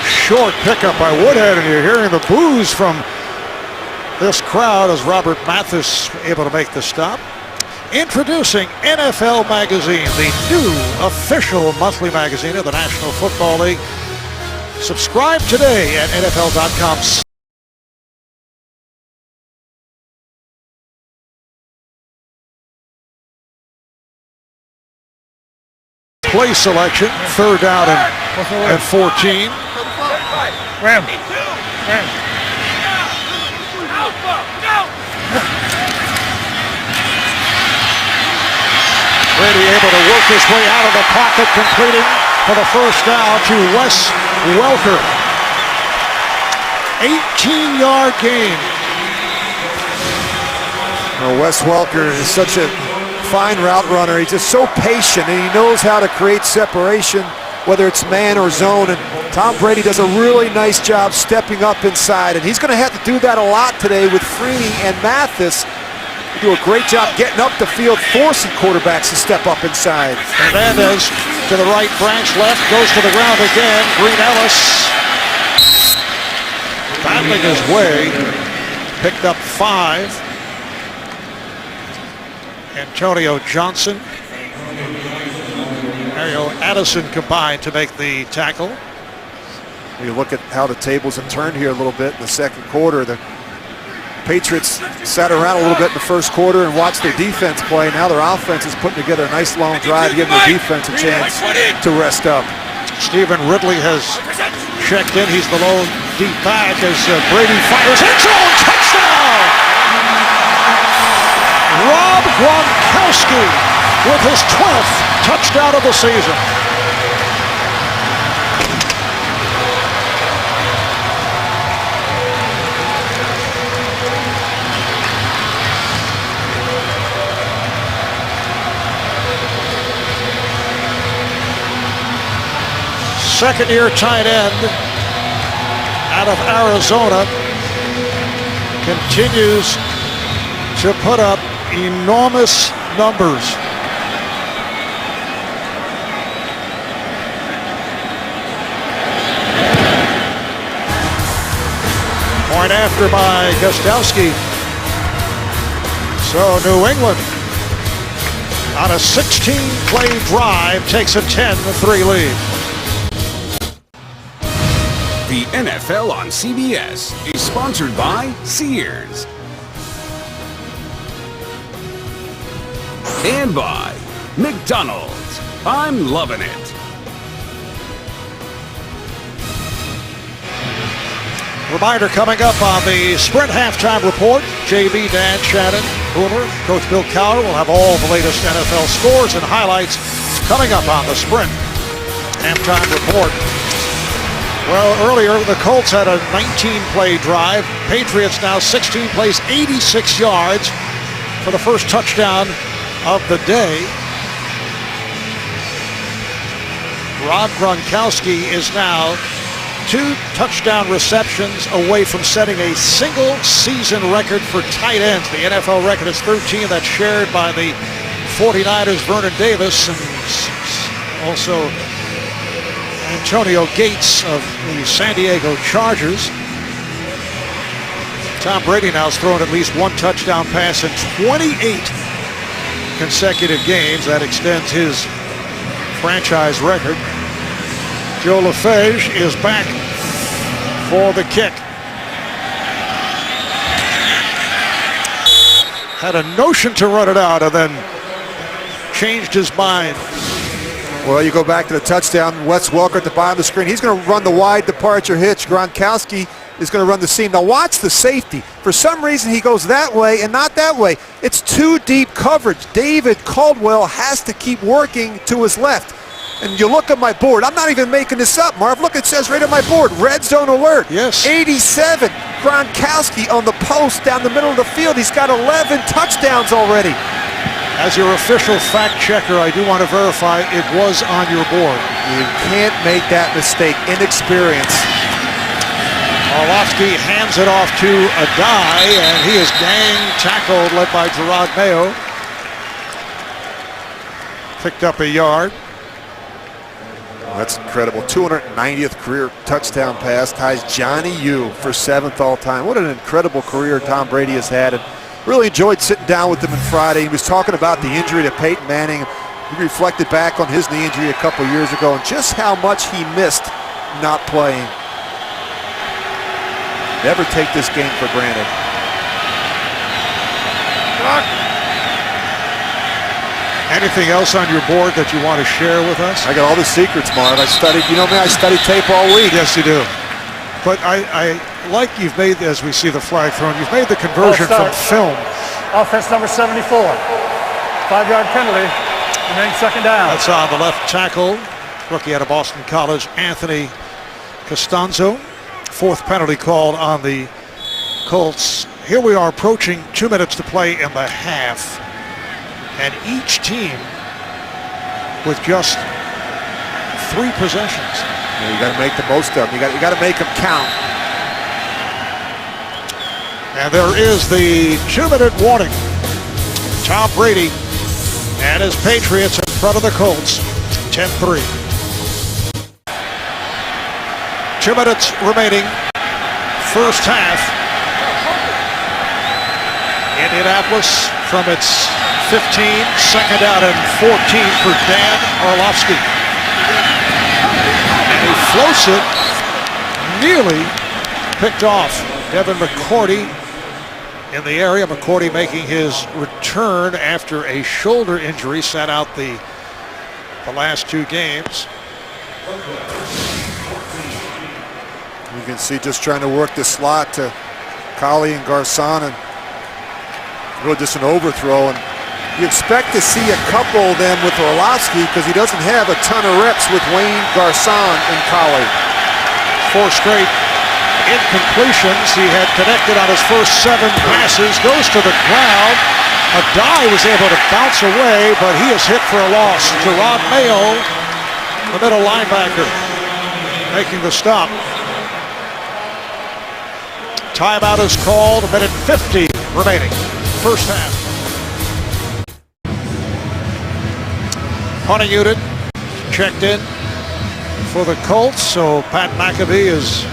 short pickup by Woodhead, and you're hearing the boos from this crowd as Robert Mathis able to make the stop. Introducing NFL Magazine, the new official monthly magazine of the National Football League. Subscribe today at NFL.com. Play selection, 3rd down and 14. Ram. Brady able to work his way out of the pocket, completing for the first down to Wes Welker. 18-yard gain. Well, Wes Welker is such a fine route runner. He's just so patient, and he knows how to create separation whether it's man or zone, and Tom Brady does a really nice job stepping up inside, and he's going to have to do that a lot today with Freeney and Mathis. They do a great job getting up the field, forcing quarterbacks to step up inside. Hernandez to the right, branch left, goes to the ground again. Green Ellis battling his way, picked up 5. Antonio Johnson, Mario Addison combined to make the tackle. You look at how the tables have turned here a little bit in the second quarter. The Patriots sat around a little bit in the first quarter and watched their defense play. Now their offense is putting together a nice long drive, giving their defense a chance to rest up. Stephen Ridley has checked in. He's the lone deep back as Brady fires end zone. Touchdown! Rob Gronkowski with his 12th touchdown of the season. Second-year tight end out of Arizona continues to put up enormous numbers. Point after by Gostowski. So New England on a 16-play drive takes a 10-3 lead. The NFL on CBS is sponsored by Sears. And by McDonald's. I'm loving it. Reminder coming up on the Sprint Halftime Report. JB, Dan, Shannon, Boomer, Coach Bill Cowher will have all the latest NFL scores and highlights coming up on the Sprint Halftime Report. Well, earlier the Colts had a 19-play drive. Patriots now 16 plays, 86 yards for the first touchdown of the day. Rob Gronkowski is now 2 touchdown receptions away from setting a single season record for tight ends. The NFL record is 13. That's shared by the 49ers' Vernon Davis and also Antonio Gates of the San Diego Chargers. Tom Brady now has thrown at least 1 touchdown pass in 28 consecutive games. That extends his franchise record. Joe LaFage is back for the kick. Had a notion to run it out and then changed his mind. Well, you go back to the touchdown. Wes Welker at the bottom of the screen. He's going to run the wide departure hitch. Gronkowski is going to run the seam. Now watch the safety. For some reason, he goes that way and not that way. It's too deep coverage. David Caldwell has to keep working to his left. And you look at my board. I'm not even making this up, Marv. Look, it says right on my board, red zone alert. Yes. 87. Gronkowski on the post down the middle of the field. He's got 11 touchdowns already. As your official fact checker, I do want to verify it was on your board. You can't make that mistake. Inexperience. Orlovsky hands it off to Adai, and he is gang tackled, led by Gerard Mayo. Picked up a yard. That's incredible. 290th career touchdown pass. Ties Johnny U for 7th all-time. What an incredible career Tom Brady has had. And really enjoyed sitting down with him on Friday. He was talking about the injury to Peyton Manning. He reflected back on his knee injury a couple years ago and just how much he missed not playing. Never take this game for granted. Anything else on your board that you want to share with us? I got all the secrets, Marv. I studied, you know me, I studied tape all week. Yes, you do. But I like you've made, as we see the flag thrown, you've made the conversion from film. Offense number 74. 5-yard penalty. Remaining second down. That's on the left tackle. Rookie out of Boston College, Anthony Costanzo. 4th penalty called on the Colts. Here we are approaching 2 minutes to play in the half. And each team with just 3 possessions. Yeah, you got to make the most of them. You got to make them count. And there is the 2-minute warning. Tom Brady and his Patriots in front of the Colts, 10-3. 2 minutes remaining, first half. Indianapolis from its 15, second out and 14 for Dan Orlovsky. And he floats it, nearly picked off. Devin McCourty in the area. McCourty making his return after a shoulder injury, sat out the last 2 games. You can see just trying to work the slot to Collie and Garcon and really just an overthrow. And you expect to see a couple of them with Orlovsky because he doesn't have a ton of reps with Wayne, Garcon, and Collie. 4 straight incompletions. He had connected on his first 7 passes, goes to the ground. Adai was able to bounce away, but he is hit for a loss. Gerard Mayo, the middle linebacker, making the stop. Timeout is called, 1:50 remaining, first half. Punting unit checked in for the Colts, so Pat McAfee is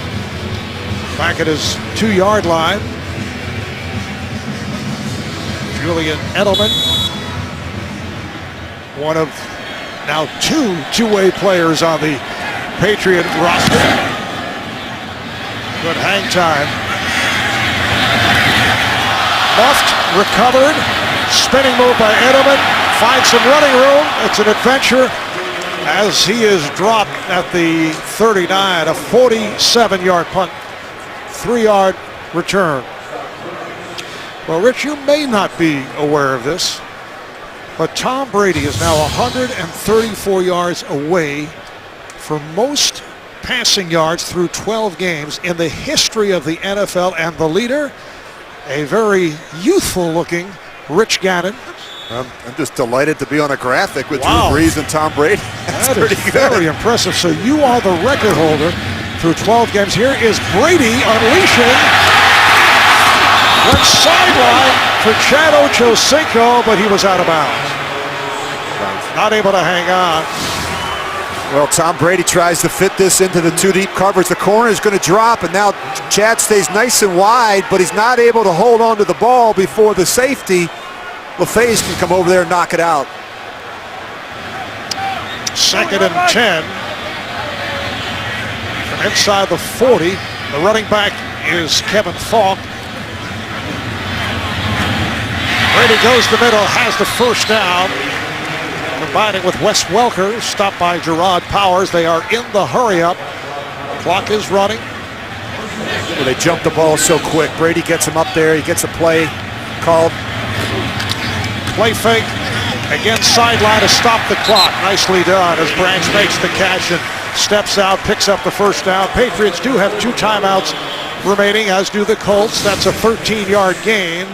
back at his 2-yard line. Julian Edelman, one of now 2 two-way players on the Patriot roster. Good hang time. Muffed, recovered, spinning move by Edelman, finds some running room. It's an adventure as he is dropped at the 39, a 47-yard punt, 3-yard return. Well, Rich, you may not be aware of this, but Tom Brady is now 134 yards away for most passing yards through 12 games in the history of the NFL, and the leader, a very youthful-looking Rich Gannon. I'm just delighted to be on a graphic with Wow. Drew Brees and Tom Brady. That's That pretty is good. very impressive. So you are the record holder through 12 games. Here is Brady unleashing. Went sideline for Chad Ochocinco, but he was out of bounds. Not able to hang on. Well, Tom Brady tries to fit this into the 2 deep coverage. The corner is going to drop, and now Chad stays nice and wide, but he's not able to hold on to the ball before the safety. LaFaze can come over there and knock it out. 2nd and 10. From inside the 40, the running back is Kevin Falk. Brady goes the middle, has the first down. Combining with Wes Welker, stopped by Gerard Powers. They are in the hurry-up. Clock is running. Well, they jump the ball so quick. Brady gets him up there. He gets a play called. Play fake. Again, sideline to stop the clock. Nicely done as Branch makes the catch and steps out, picks up the first down. Patriots do have 2 timeouts remaining, as do the Colts. That's a 13-yard gain.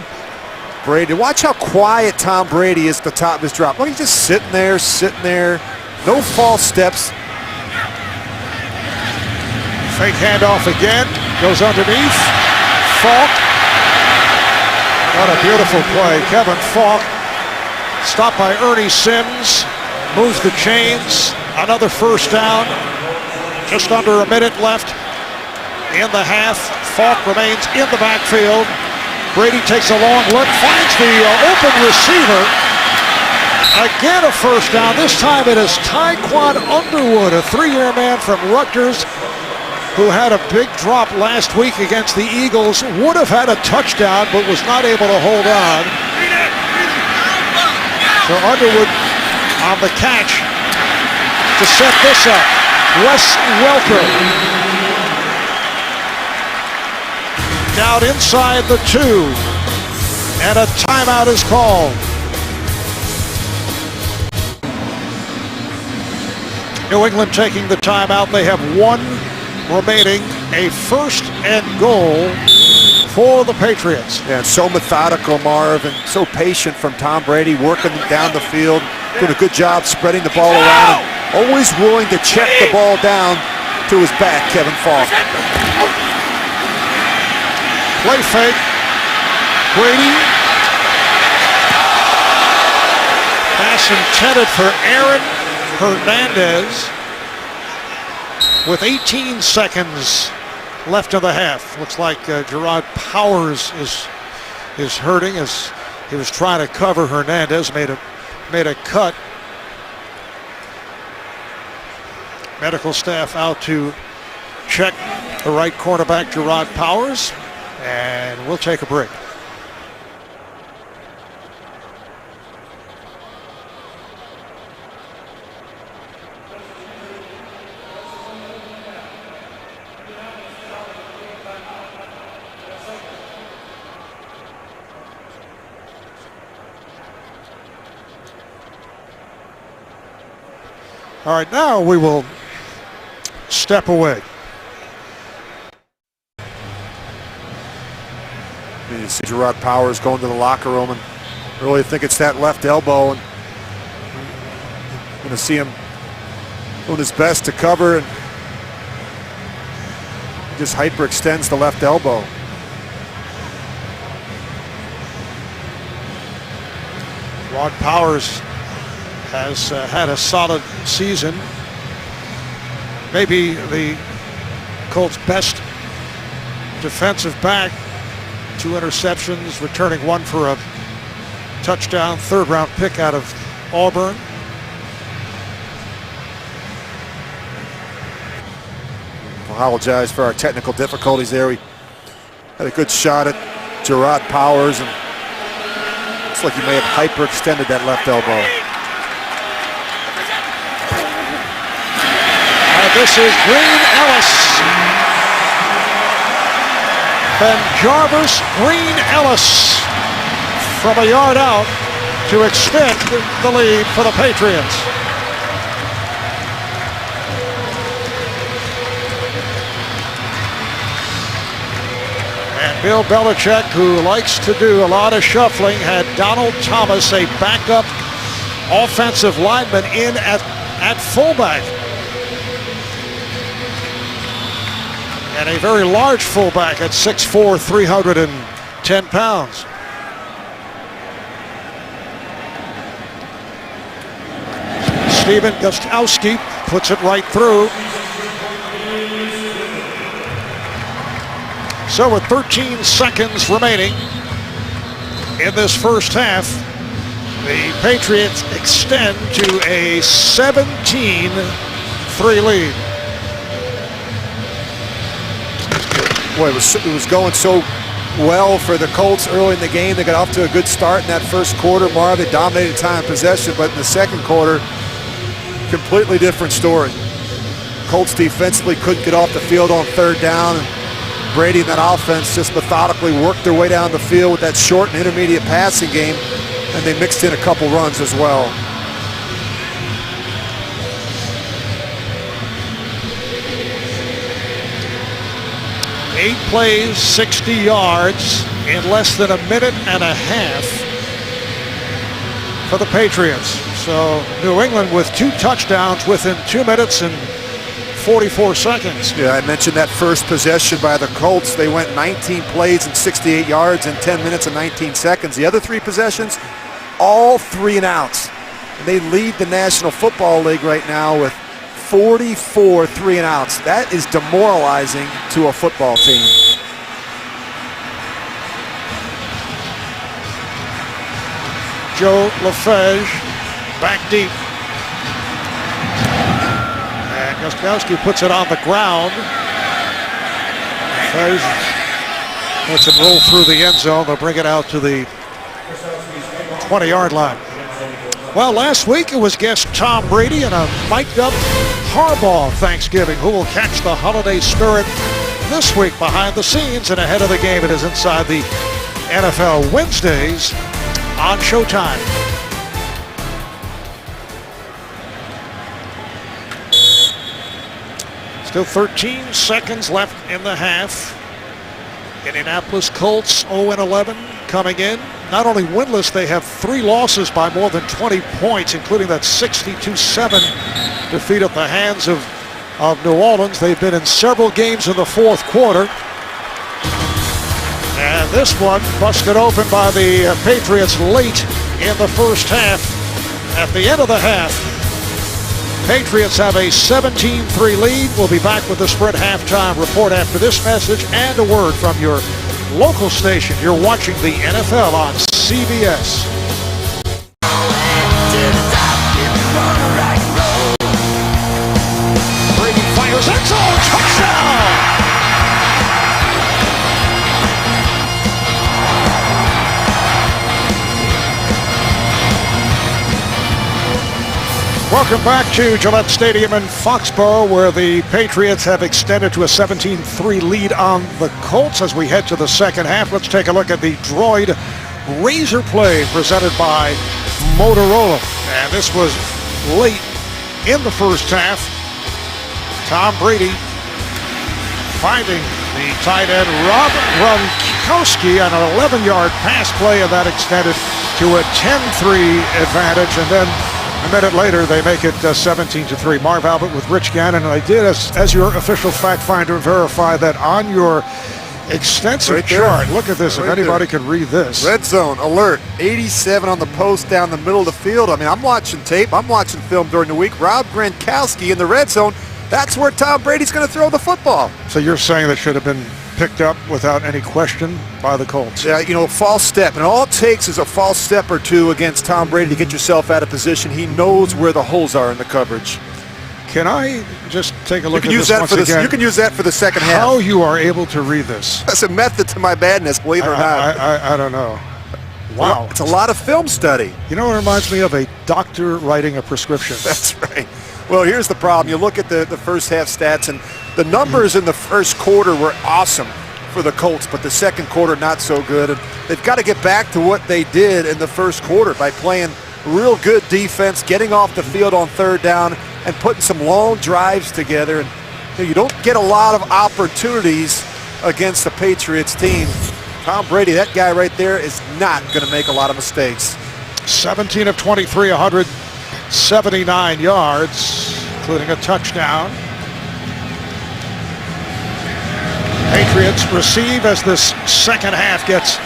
Brady, watch how quiet Tom Brady is at the top of his drop. Look, he's just sitting there. No false steps. Fake handoff again. Goes underneath. Falk. What a beautiful play. Kevin Falk. Stopped by Ernie Sims. Moves the chains. Another first down. Just under a minute left in the half. Falk remains in the backfield. Brady takes a long look, finds the open receiver. Again a first down. This time it is Tyquan Underwood, a 3-year man from Rutgers who had a big drop last week against the Eagles. Would have had a touchdown, but was not able to hold on. So Underwood on the catch to set this up. Wes Welker. Down inside the 2, and a timeout is called. New England taking the timeout. They have 1 remaining, a 1st and goal for the Patriots. Yeah, and so methodical, Marv, and so patient from Tom Brady, working down the field, doing a good job spreading the ball around. Always willing to check the ball down to his back, Kevin Falk. Play fake. Brady. Pass intended for Aaron Hernandez with 18 seconds left of the half. Looks like Gerard Powers is hurting as he was trying to cover Hernandez. Made a cut. Medical staff out to check the right cornerback, Gerard Powers, and we'll take a break. All right, now we will step away. You see Gerard Powers going to the locker room and really think it's that left elbow. And going to see him doing his best to cover and just hyperextends the left elbow. Rod Powers has had a solid season. Maybe the Colts' best defensive back. 2 interceptions, returning 1 for a touchdown, 3rd-round pick out of Auburn. Apologize for our technical difficulties there. We had a good shot at Gerard Powers, and looks like he may have hyperextended that left elbow. This is Green Ellis. Ben Jarvis, Green Ellis from a yard out to extend the lead for the Patriots. And Bill Belichick, who likes to do a lot of shuffling, had Donald Thomas, a backup offensive lineman, in at fullback. And a very large fullback at 6'4", 310 pounds. Steven Gostkowski puts it right through. So with 13 seconds remaining in this first half, the Patriots extend to a 17-3 lead. Boy, it was going so well for the Colts early in the game. They got off to a good start in that first quarter. Marv, they dominated time of possession, but in the second quarter, completely different story. Colts defensively couldn't get off the field on 3rd down. And Brady and that offense just methodically worked their way down the field with that short and intermediate passing game, and they mixed in a couple runs as well. Eight plays, 60 yards in less than a minute and a half for the Patriots. So New England with 2 touchdowns within 2 minutes and 44 seconds. Yeah, I mentioned that first possession by the Colts. They went 19 plays and 68 yards in 10 minutes and 19 seconds. The other 3 possessions, all 3 and outs. And they lead the National Football League right now with 44 3 and outs. That is demoralizing to a football team. Joe LaFege back deep. And Gostkowski puts it on the ground. LaFege lets it roll through the end zone. They'll bring it out to the 20-yard line. Well, last week it was guest Tom Brady and a mic'd up Harbaugh Thanksgiving. Who will catch the holiday spirit this week behind the scenes and ahead of the game? It is inside the NFL Wednesdays on Showtime. Still 13 seconds left in the half. Indianapolis Colts 0-11 coming in. Not only winless, they have 3 losses by more than 20 points, including that 62-7 defeat at the hands of New Orleans. They've been in several games in the fourth quarter. And this one busted open by the Patriots late in the first half. At the end of the half, Patriots have a 17-3 lead. We'll be back with the Sprint halftime report after this message and a word from your local station. You're watching the NFL on CBS. Brady fires end zone, touchdown! Welcome back to Gillette Stadium in Foxborough, where the Patriots have extended to a 17-3 lead on the Colts. As we head to the second half, let's take a look at the Droid Razor play presented by Motorola. And this was late in the first half. Tom Brady finding the tight end Rob Gronkowski on an 11-yard pass play, and that extended to a 10-3 advantage. And then a minute later, they make it 17-3. Marv Albert with Rich Gannon, and I did, as your official fact finder, verify that on your extensive chart. Look at this, if anybody could read this. Red zone alert, 87 on the post down the middle of the field. I mean, I'm watching tape, I'm watching film during the week. Rob Gronkowski in the red zone. That's where Tom Brady's going to throw the football. So you're saying that should have been picked up without any question by the Colts? Yeah, you know, false step. And all it takes is a false step or two against Tom Brady to get yourself out of position. He knows where the holes are in the coverage. Can I just take a look at this once again? You can use that for the second half. How you are able to read this? That's a method to my madness, believe it or not. I don't know. Wow. It's a lot of film study. You know, it reminds me of a doctor writing a prescription. That's right. Well, here's the problem. You look at the first half stats, and the numbers in the first quarter were awesome for the Colts, but the second quarter not so good. And they've got to get back to what they did in the first quarter by playing real good defense, getting off the field on third down, and putting some long drives together. And you don't get a lot of opportunities against the Patriots team. Tom Brady, that guy right there, is not going to make a lot of mistakes. 17 of 23, 179 yards, including a touchdown. Patriots receive as this second half gets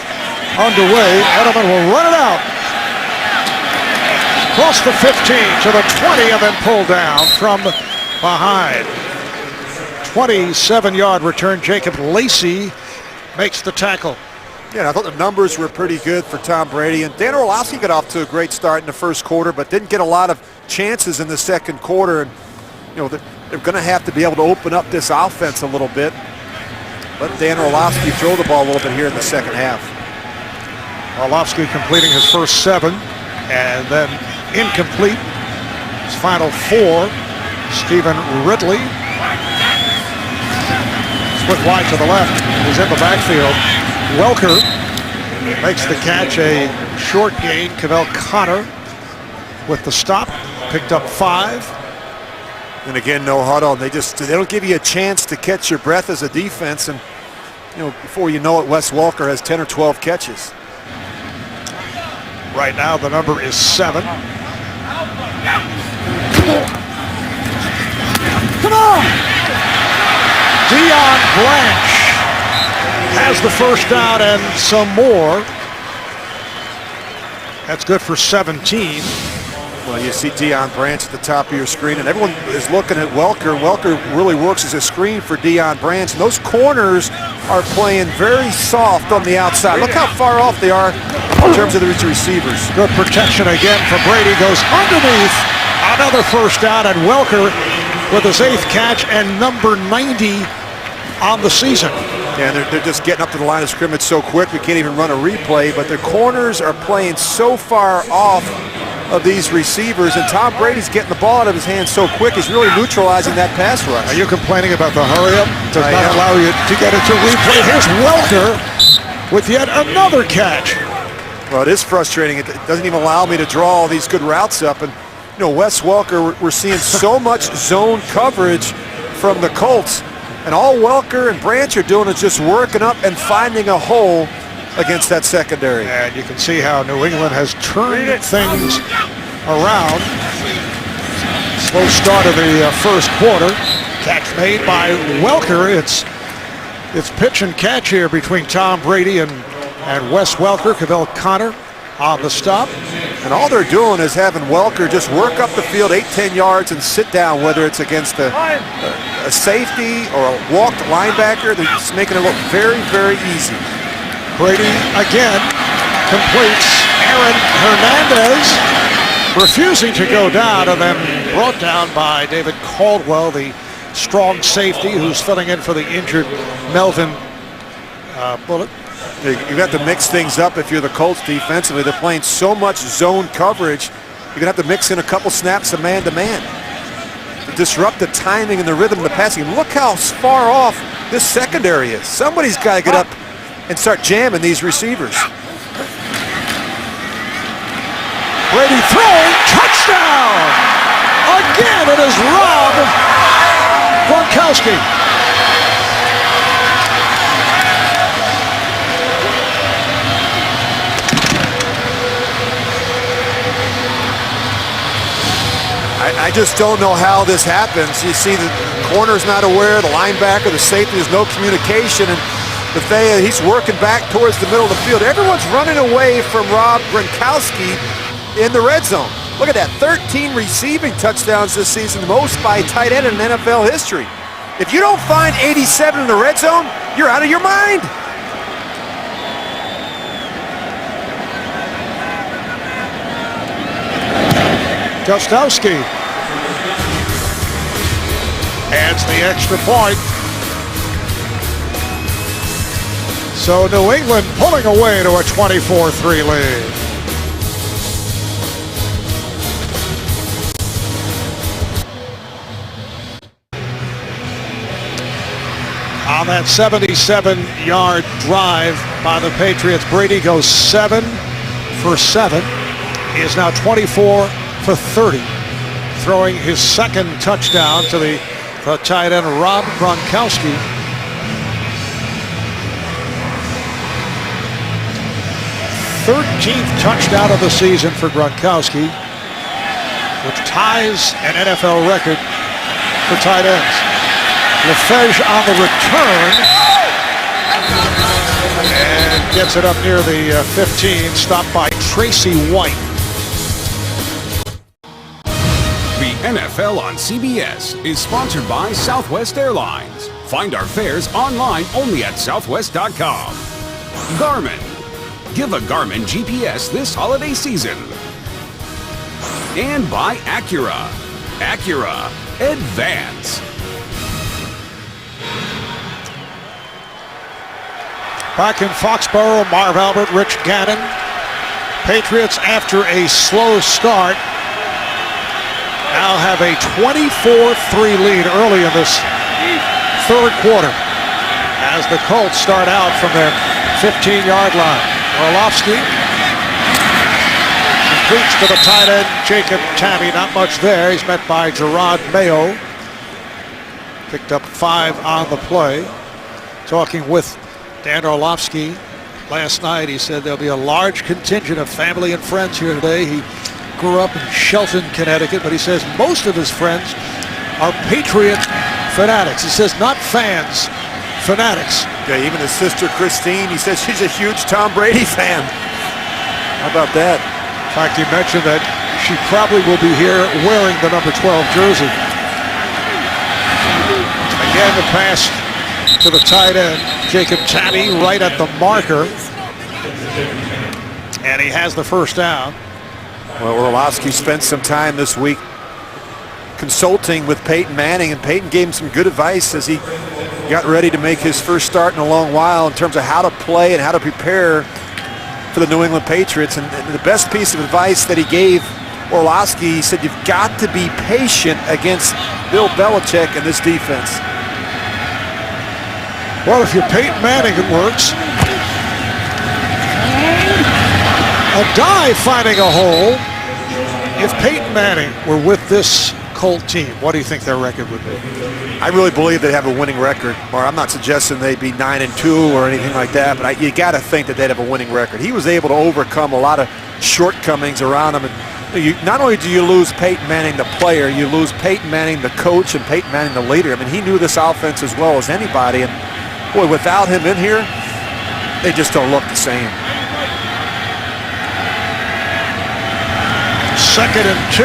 underway. Edelman will run it out. Across the 15 to the 20 and then pulled down from behind. 27-yard return. Jacob Lacey makes the tackle. Yeah, I thought the numbers were pretty good for Tom Brady. And Dan Orlovsky got off to a great start in the first quarter, but didn't get a lot of chances in the second quarter. And, you know, they're going to have to be able to open up this offense a little bit. Let Dan Orlovsky throw the ball a little bit here in the second half. Orlovsky completing his first 7 and then incomplete. His final 4. Stephen Ridley. Split wide to the left. He's in the backfield. Welker makes the catch, a short gain. Cavell Connor with the stop. Picked up 5. And again, no huddle. They don't give you a chance to catch your breath as a defense. And, you know, before you know it, Wes Welker has 10 or 12 catches. Right now, the number is 7. Come on! Deion Branch has the first down and some more. That's good for 17. Well, you see Deion Branch at the top of your screen, and everyone is looking at Welker. Welker really works as a screen for Deion Branch, and those corners are playing very soft on the outside. Look how far off they are in terms of the receivers. Good protection again for Brady. Goes underneath. Another first down, and Welker with his 8th catch and number 90 on the season. Yeah, they're just getting up to the line of scrimmage so quick we can't even run a replay, but their corners are playing so far off of these receivers, and Tom Brady's getting the ball out of his hands so quick, he's really neutralizing that pass rush. Are you complaining about the hurry-up? Does not allow you to get into replay. Here's Welker with yet another catch. Well, it is frustrating. It doesn't even allow me to draw all these good routes up. And, you know, Wes Welker, we're seeing so much zone coverage from the Colts, and all Welker and Branch are doing is just working up and finding a hole against that secondary. And you can see how New England has turned things around. Slow start of the first quarter. Catch made by Welker. It's pitch and catch here between Tom Brady and Wes Welker. Cavell Connor on the stop. And all they're doing is having Welker just work up the field 8-10 yards and sit down, whether it's against a safety or a walked linebacker. They're just making it look very, very easy. Brady again completes. Aaron Hernandez refusing to go down, and then brought down by David Caldwell, the strong safety who's filling in for the injured Melvin Bullock. You have to mix things up if you're the Colts defensively. They're playing so much zone coverage. You're going to have to mix in a couple snaps of man-to-man to disrupt the timing and the rhythm of the passing. Look how far off this secondary is. Somebody's got to get up and start jamming these receivers. Brady throwing, touchdown! Again, it is Rob Gronkowski. I just don't know how this happens. You see the corner's not aware, the linebacker, the safety, there's no communication, and Bethea, he's working back towards the middle of the field. Everyone's running away from Rob Gronkowski in the red zone. Look at that, 13 receiving touchdowns this season, the most by a tight end in NFL history. If you don't find 87 in the red zone, you're out of your mind. Gostowski adds the extra point. So New England pulling away to a 24-3 lead. On that 77-yard drive by the Patriots, Brady goes 7 for 7. He is now 24 for 30, throwing his second touchdown to the tight end Rob Gronkowski. 13th touchdown of the season for Gronkowski, which ties an NFL record for tight ends. LeFevre on the return and gets it up near the 15, stopped by Tracy White. The NFL on CBS is sponsored by Southwest Airlines. Find our fares online only at southwest.com. Garmin. Give a Garmin GPS this holiday season. And by Acura. Acura Advance. Back in Foxborough, Marv Albert, Rich Gannon. Patriots, after a slow start, now have a 24-3 lead early in this third quarter as the Colts start out from their 15-yard line. Orlovsky completes to the tight end, Jacob Tamme. Not much there. He's met by Gerard Mayo. Picked up 5 on the play. Talking with Dan Orlovsky last night, he said there'll be a large contingent of family and friends here today. He grew up in Shelton, Connecticut, but he says most of his friends are Patriot fanatics. He says not fans, fanatics. Yeah, even his sister Christine, he says she's a huge Tom Brady fan. How about that? In fact, he mentioned that she probably will be here wearing the number 12 jersey. Again, the pass to the tight end, Jacob Tamme, right at the marker. And he has the first down. Well, Orlovsky spent some time this week consulting with Peyton Manning, and Peyton gave him some good advice as he got ready to make his first start in a long while in terms of how to play and how to prepare for the New England Patriots. And the best piece of advice that he gave Orlovsky, he said, you've got to be patient against Bill Belichick and this defense. Well, if you're Peyton Manning, it works. A dive finding a hole. If Peyton Manning were with this Colt team, what do you think their record would be? I really believe they have a winning record. Or I'm not suggesting they'd be 9-2 or anything like that, but you got to think that they'd have a winning record. He was able to overcome a lot of shortcomings around him, and not only do you lose Peyton Manning, the player, you lose Peyton Manning, the coach, and Peyton Manning, the leader. I mean, he knew this offense as well as anybody. And, boy, without him in here, they just don't look the same. 2nd and 2.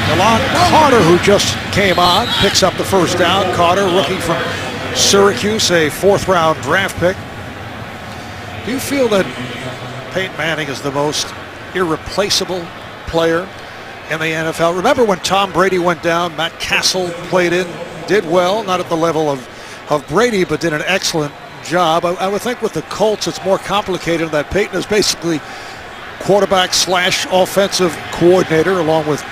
Delon Carter, who just came on, picks up the first down. Carter, rookie from Syracuse, a 4th-round draft pick. Do you feel that Peyton Manning is the most irreplaceable player in the NFL? Remember when Tom Brady went down, Matt Castle played in, did well, not at the level of Brady, but did an excellent job. I would think with the Colts it's more complicated in that Peyton is basically quarterback / offensive coordinator along with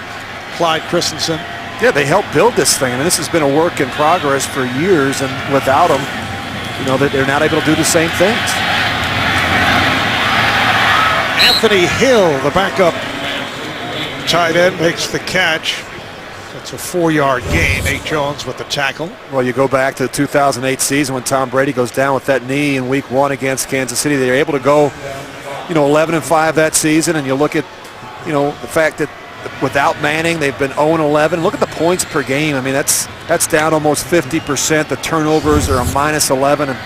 Clyde Christensen. Yeah, they helped build this thing. I mean, this has been a work in progress for years, and without them, they're not able to do the same things. Anthony Hill, the backup tight end, makes the catch. It's a 4-yard gain. Nate Jones with the tackle. Well, you go back to the 2008 season when Tom Brady goes down with that knee in Week 1 against Kansas City. They were able to go, 11-5 that season, and you look at, the fact that without Manning, they've been 0-11. Look at the points per game. I mean, that's down almost 50%. The turnovers are a -11, and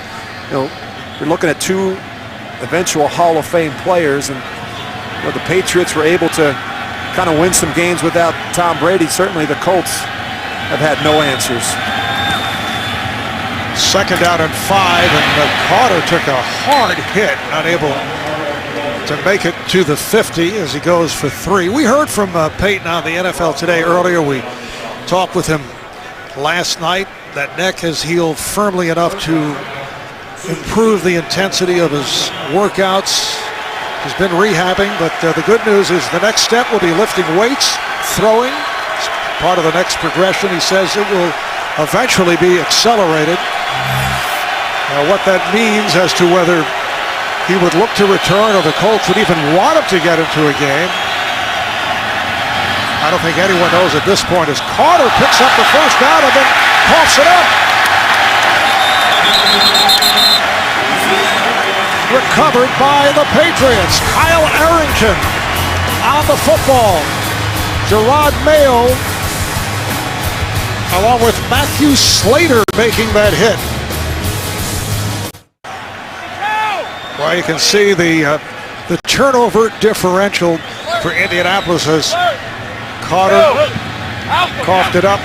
you're looking at 2 eventual Hall of Fame players, and the Patriots were able to kind of win some games without Tom Brady. Certainly the Colts have had no answers. 2nd down and 5, and Carter took a hard hit, unable to make it to the 50 as he goes for 3. We heard from Peyton on the NFL Today earlier. We talked with him last night. That neck has healed firmly enough to improve the intensity of his workouts. He's been rehabbing, but the good news is the next step will be lifting weights, throwing. It's part of the next progression. He says it will eventually be accelerated. What that means as to whether he would look to return or the Colts would even want him to get into a game, I don't think anyone knows at this point, as Carter picks up the first down and then coughs it up. Recovered by the Patriots. Kyle Arrington on the football. Gerard Mayo along with Matthew Slater making that hit. Well, you can see the turnover differential for Indianapolis as Carter coughed it up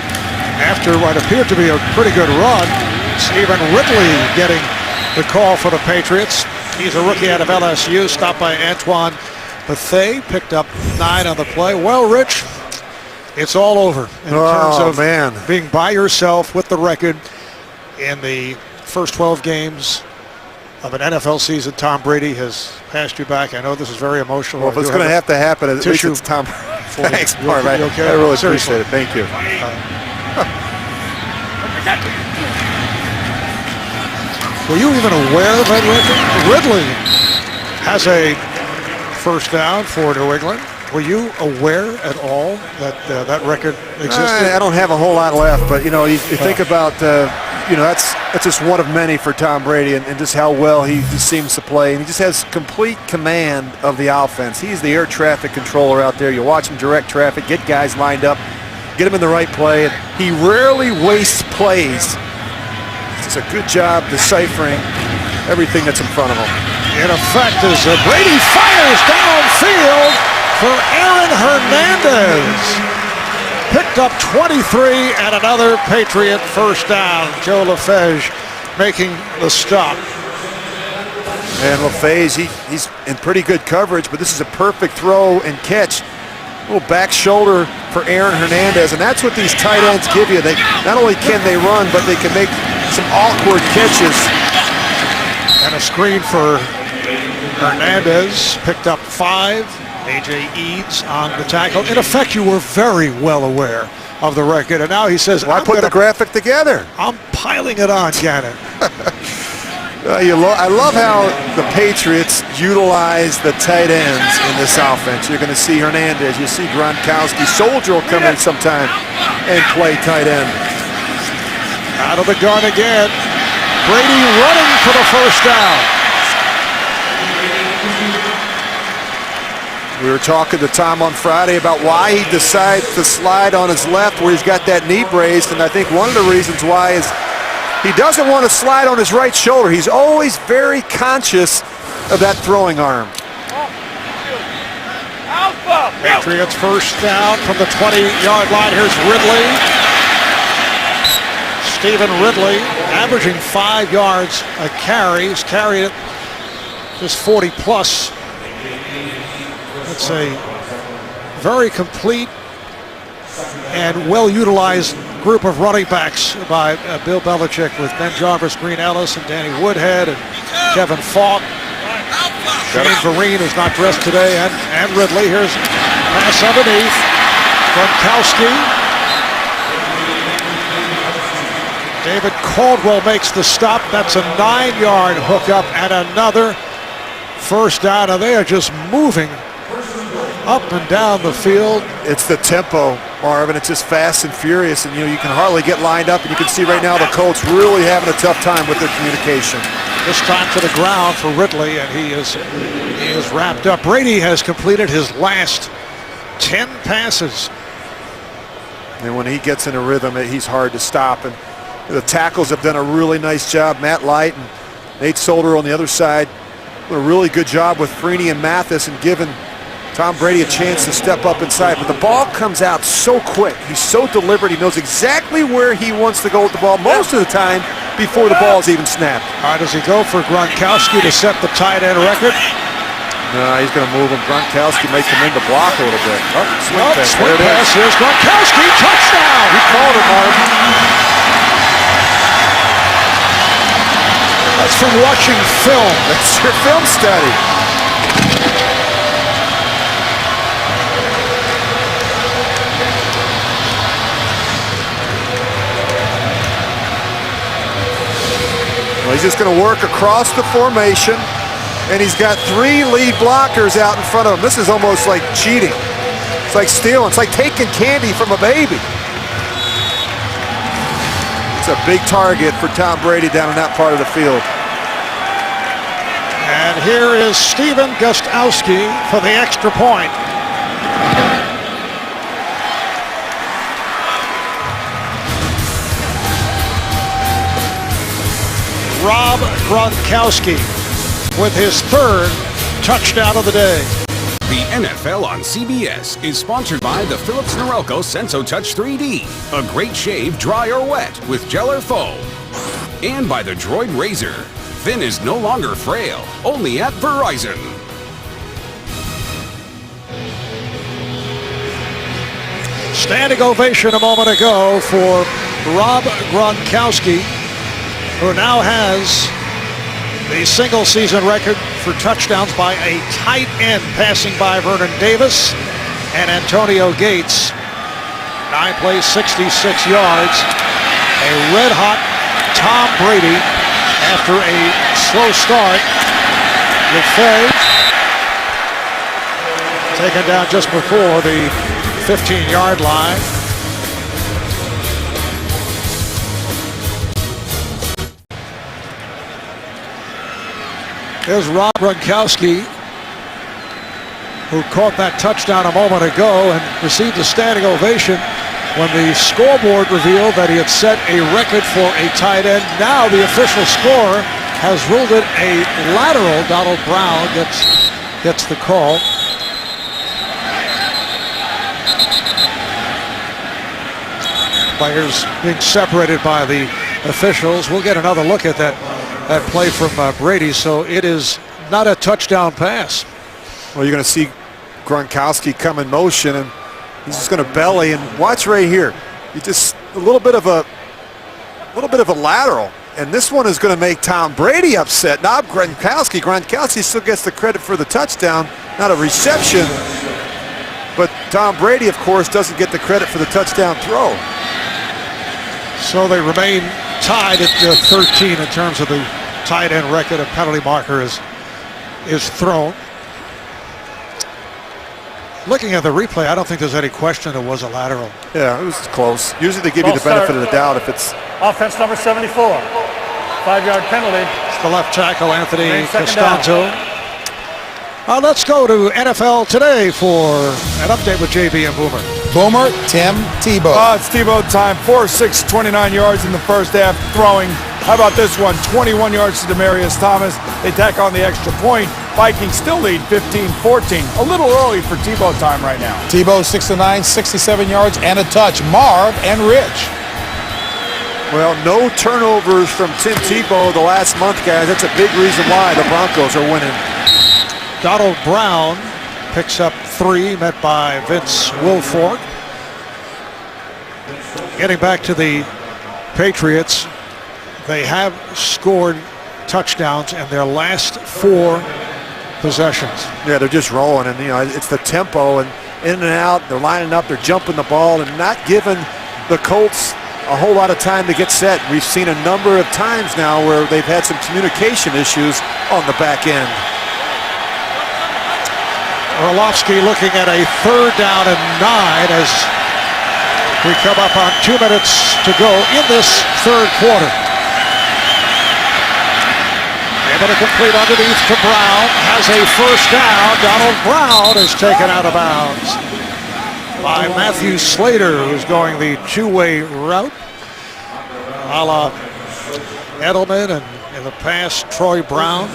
after what appeared to be a pretty good run. Stephen Ridley getting the call for the Patriots. He's a rookie out of LSU, stopped by Antoine Bethea, picked up 9 on the play. Well, Rich, it's all over in terms of being by yourself with the record in the first 12 games of an NFL season. Tom Brady has passed you back. I know this is very emotional. Well, if it's going to have to happen, at least it's Tom. Thanks, Mark. I really appreciate it. Thank you. Were you even aware of that record? Ridley has a first down for New England. Were you aware at all that that record existed? I don't have a whole lot left, but you think about that's just one of many for Tom Brady, and just how well he just seems to play, and he just has complete command of the offense. He's the air traffic controller out there. You watch him direct traffic, get guys lined up, get them in the right play, and he rarely wastes plays. It's a good job deciphering everything that's in front of him. In effect, as Brady fires downfield for Aaron Hernandez. Picked up 23 and another Patriot first down. Joe LaFege making the stop. And LaFege, he's in pretty good coverage, but this is a perfect throw and catch. A little back shoulder for Aaron Hernandez, and that's what these tight ends give you. They not only can they run, but they can make some awkward catches. And a screen for Hernandez, picked up 5. A.J. Eads on the tackle. In effect, you were very well aware of the record, and now he says, I put the graphic together. I'm piling it on, Gannon. I love how the Patriots utilize the tight ends in this offense. You're going to see Hernandez, you see Gronkowski. Soldier will come in sometime and play tight end. Out of the gun again. Brady running for the first down. We were talking to Tom on Friday about why he decides to slide on his left where he's got that knee braced, and I think one of the reasons why is he doesn't want to slide on his right shoulder. He's always very conscious of that throwing arm. Patriots first down from the 20-yard line. Here's Ridley. Stephen Ridley averaging 5 yards a carry. He's carried it just 40-plus. It's a very complete and well-utilized group of running backs by Bill Belichick, with Ben Jarvis, Green Ellis, and Danny Woodhead, and Kevin Falk. Shane Vereen is not dressed today, and Ridley. Here's pass underneath. Gronkowski. David Caldwell makes the stop. That's a 9-yard hookup and another first down, and they are just moving up and down the field. It's the tempo, Marvin. It's just fast and furious, and you can hardly get lined up, and you can see right now the Colts really having a tough time with their communication. This time to the ground for Ridley, and he is wrapped up. Brady has completed his last 10 passes. And when he gets in a rhythm, he's hard to stop, and the tackles have done a really nice job. Matt Light and Nate Solder on the other side did a really good job with Freeney and Mathis and giving Tom Brady a chance to step up inside, but the ball comes out so quick. He's so deliberate. He knows exactly where he wants to go with the ball most of the time before the ball is even snapped. All right, does he go for Gronkowski to set the tight end record? No, he's going to move him. Gronkowski might come in to block a little bit. Swing pass. Here's Gronkowski. Touchdown! He called it, Mark. That's from watching film. That's your film study. Well, he's just going to work across the formation, and he's got 3 lead blockers out in front of him. This is almost like cheating. It's like stealing. It's like taking candy from a baby. It's a big target for Tom Brady down in that part of the field. And here is Stephen Gostkowski for the extra point. Rob Gronkowski with his 3rd touchdown of the day. The NFL on CBS is sponsored by the Philips Norelco Senso Touch 3D. A great shave, dry or wet, with gel or foam. And by the Droid Razor. Thin is no longer frail, only at Verizon. Standing ovation a moment ago for Rob Gronkowski, who now has the single-season record for touchdowns by a tight end, passing by Vernon Davis and Antonio Gates. 9 plays, 66 yards. A red-hot Tom Brady after a slow start. LeFay taken down just before the 15-yard line. There's Rob Gronkowski, who caught that touchdown a moment ago and received a standing ovation when the scoreboard revealed that he had set a record for a tight end. Now the official score has ruled it a lateral. Donald Brown gets the call. Players being separated by the officials. We'll get another look at that play from Brady. So it is not a touchdown pass. Well, you're going to see Gronkowski come in motion, and he's just going to belly, and watch right here. He just a little bit of a lateral, and this one is going to make Tom Brady upset. Not Gronkowski. Gronkowski still gets the credit for the touchdown, not a reception. But Tom Brady, of course, doesn't get the credit for the touchdown throw. So they remain tied at 13 in terms of the tight end record. A penalty marker is thrown. Looking at the replay, I don't think there's any question it was a lateral. Yeah, it was close. Usually they give you the benefit of the doubt if it's... Offense number 74. 5-yard penalty. It's the left tackle, Anthony Costanzo. Let's go to NFL Today for an update with JB and Boomer. Boomer, Tim Tebow. It's Tebow time. 4-6, 29 yards in the first half throwing. How about this one? 21 yards to Demaryius Thomas. They tack on the extra point. Vikings still lead 15-14. A little early for Tebow time right now. Tebow 6-9, 67 yards and a touch. Marv and Rich. Well, no turnovers from Tim Tebow the last month, guys. That's a big reason why the Broncos are winning. Donald Brown picks up 3, met by Vince Wilfork. Getting back to the Patriots, they have scored touchdowns in their last 4 possessions. Yeah, they're just rolling, and it's the tempo and in and out. They're lining up, they're jumping the ball, and not giving the Colts a whole lot of time to get set. We've seen a number of times now where they've had some communication issues on the back end. Orlovsky looking at a 3rd down and 9 as we come up on 2 minutes to go in this 3rd quarter. Able to complete underneath to Brown. Has a 1st down. Donald Brown is taken out of bounds by Matthew Slater, who's going the 2-way route, a la Edelman and in the past Troy Brown.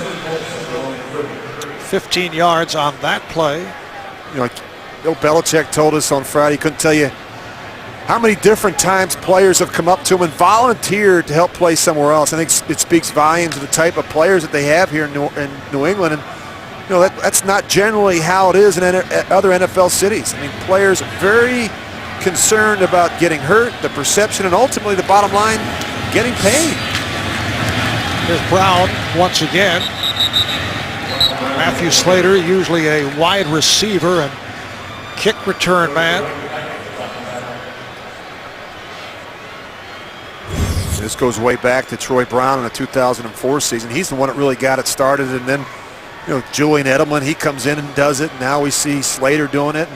15 yards on that play. Like Bill Belichick told us on Friday, he couldn't tell you how many different times players have come up to him and volunteered to help play somewhere else. I think it speaks volumes of the type of players that they have here in New England. And that's not generally how it is in other NFL cities. I mean, players are very concerned about getting hurt, the perception, and ultimately the bottom line, getting paid. Here's Brown once again. Matthew Slater, usually a wide receiver and kick return man. This goes way back to Troy Brown in the 2004 season. He's the one that really got it started, and then Julian Edelman, he comes in and does it. And now we see Slater doing it.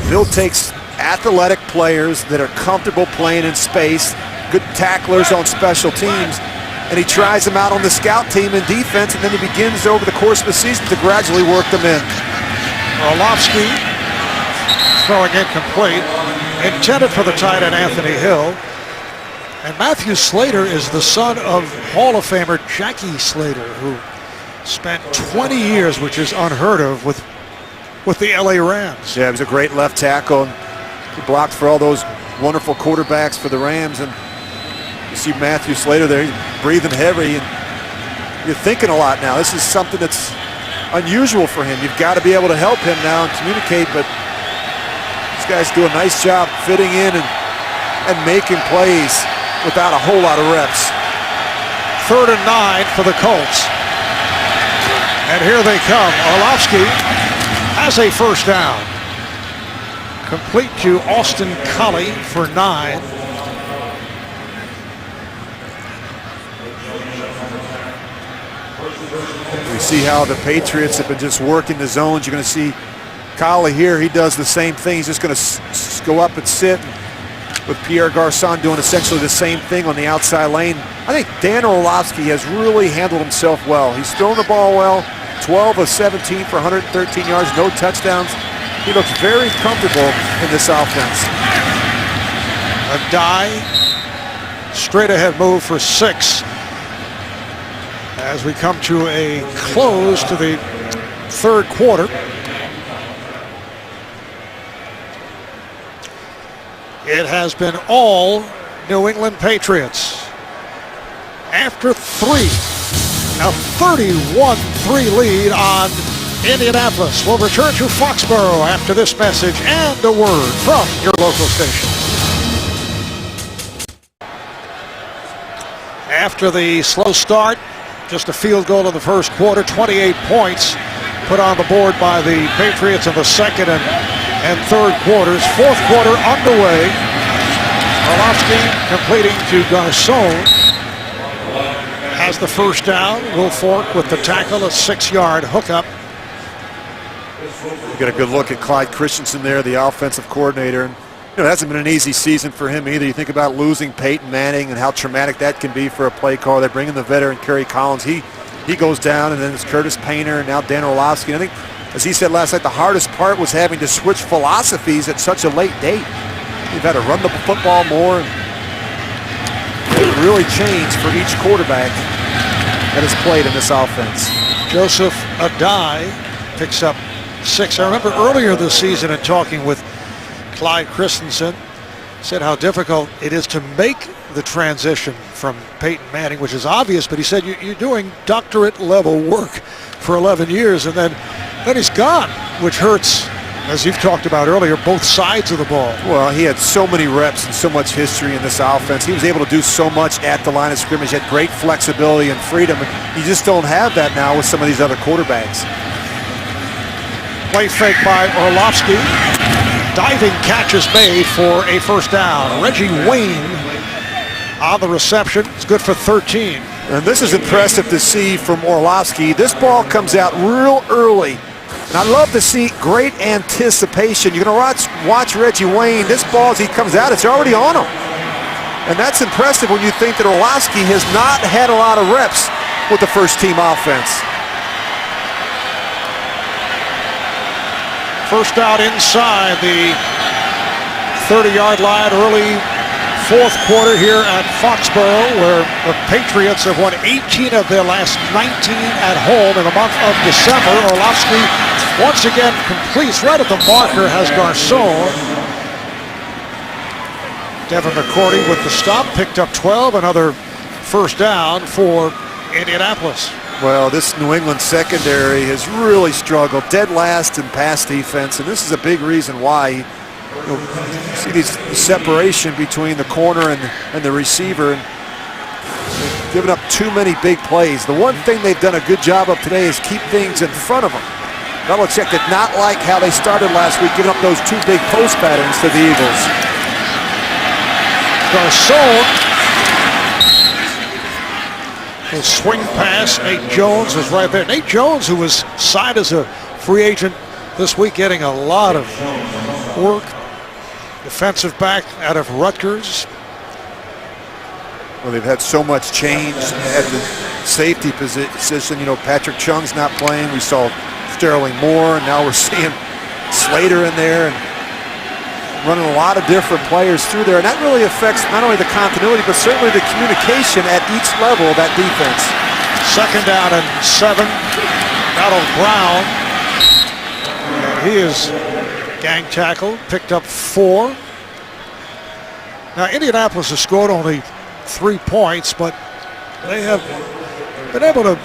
Bill takes athletic players that are comfortable playing in space, good tacklers on special teams, and he tries them out on the scout team in defense, and then he begins over the course of the season to gradually work them in. Orlovsky throwing incomplete, intended for the tight end Anthony Hill. And Matthew Slater is the son of Hall of Famer Jackie Slater, who spent 20 years, which is unheard of, with the LA Rams. Yeah, he was a great left tackle. And he blocked for all those wonderful quarterbacks for the Rams. And you see Matthew Slater there, he's breathing heavy, and you're thinking a lot now. This is something that's unusual for him. You've got to be able to help him now and communicate, but these guys do a nice job fitting in and making plays without a whole lot of reps. 3rd and 9 for the Colts. And here they come. Orlovsky has a 1st down. Complete to Austin Collie for 9. We see how the Patriots have been just working the zones. You're going to see Collie here. He does the same thing. He's just going to go up and sit, with Pierre Garçon doing essentially the same thing on the outside lane. I think Dan Orlovsky has really handled himself well. He's thrown the ball well, 12 of 17 for 113 yards, no touchdowns. He looks very comfortable in this offense. A die, straight ahead move for 6 as we come to a close to the 3rd quarter. It has been all New England Patriots. After 3, a 31-3 lead on Indianapolis. We'll return to Foxborough after this message and a word from your local station. After the slow start, just a field goal in the first quarter, 28 points put on the board by the Patriots in the 2nd and 3rd quarters. 4th quarter underway. Orlovsky completing to Garçon. Has the 1st down. Wilfork with the tackle, a 6-yard hookup. You get a good look at Clyde Christensen there, the offensive coordinator. And it hasn't been an easy season for him either. You think about losing Peyton Manning and how traumatic that can be for a play caller. They bring in the veteran Kerry Collins. He he goes down, and then it's Curtis Painter and now Dan Orlovsky. I think, as he said last night, the hardest part was having to switch philosophies at such a late date. You've had to run the football more, and it really changed for each quarterback that has played in this offense. Joseph Adai picks up 6. I remember earlier this season in talking with Clyde Christensen, said how difficult it is to make the transition from Peyton Manning, which is obvious, but he said you're doing doctorate level work for 11 years, and then he's gone, which hurts, as you've talked about earlier, both sides of the ball. Well, he had so many reps and so much history in this offense. He was able to do so much at the line of scrimmage. He had great flexibility and freedom. You just don't have that now with some of these other quarterbacks. Play fake by Orlovsky. Diving catch is made for a first down. Reggie Wayne on the reception. It's good for 13. And this is impressive to see from Orlovsky. This ball comes out real early. And I love to see great anticipation. You're going to watch Reggie Wayne. This ball, as he comes out, it's already on him. And that's impressive when you think that Orlovsky has not had a lot of reps with the first-team offense. First out inside the 30-yard line, early fourth quarter here at Foxborough, where the Patriots have won 18 of their last 19 at home in the month of December. Orlovsky once again completes right at the marker, has Garcon. Devin McCourty with the stop, picked up 12, another first down for Indianapolis. Well, this New England secondary has really struggled, dead last in pass defense, and this is a big reason why. You see this separation between the corner and the receiver, and they've given up too many big plays. The one thing they've done a good job of today is keep things in front of them. Belichick did not like how they started last week, giving up those 2 big post patterns to the Eagles. Garcon. The swing pass, Nate Jones was right there. Nate Jones, who was signed as a free agent this week, getting a lot of work. Defensive back out of Rutgers. Well, they've had so much change at the safety position. You know, Patrick Chung's not playing. We saw Sterling Moore, and now we're seeing Slater in there, and running a lot of different players through there, and that really affects not only the continuity, but certainly the communication at each level of that defense. Second down and 7. Donald Brown. And he is gang tackled, picked up 4. Now, Indianapolis has scored only 3 points, but they have been able to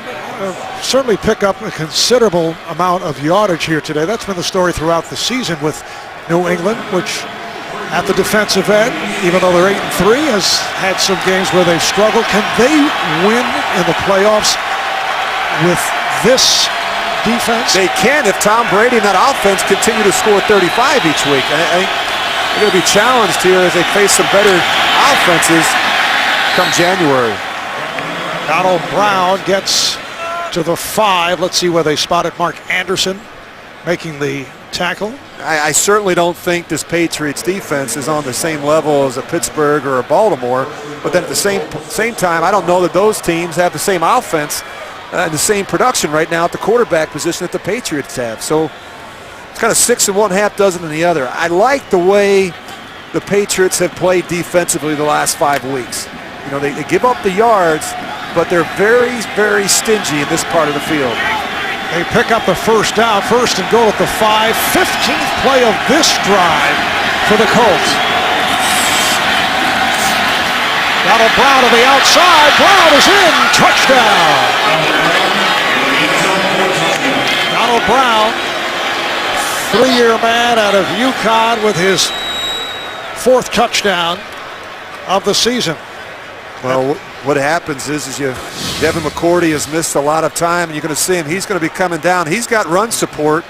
certainly pick up a considerable amount of yardage here today. That's been the story throughout the season with New England, which at the defensive end, even though they're 8-3, has had some games where they've struggled. Can they win in the playoffs with this defense? They can if Tom Brady and that offense continue to score 35 each week. I think they're going to be challenged here as they face some better offenses come January. Donald Brown gets to the 5. Let's see where they spotted Mark Anderson making the tackle. I certainly don't think this Patriots defense is on the same level as a Pittsburgh or a Baltimore, but then at the same time, I don't know that those teams have the same offense and the same production right now at the quarterback position that the Patriots have. So it's kind of 6 in one, half dozen in the other. I like the way the Patriots have played defensively the last 5 weeks. You know, they give up the yards, but they're very, very stingy in this part of the field. They pick up the first down, first and goal at the 5. 15th play of this drive for the Colts. Donald Brown to the outside. Brown is in. Touchdown. Donald Brown, 3-year man out of UConn with his 4th touchdown of the season. Well, what happens is Devin McCourty has missed a lot of time, and you're going to see him. He's going to be coming down. He's got run support,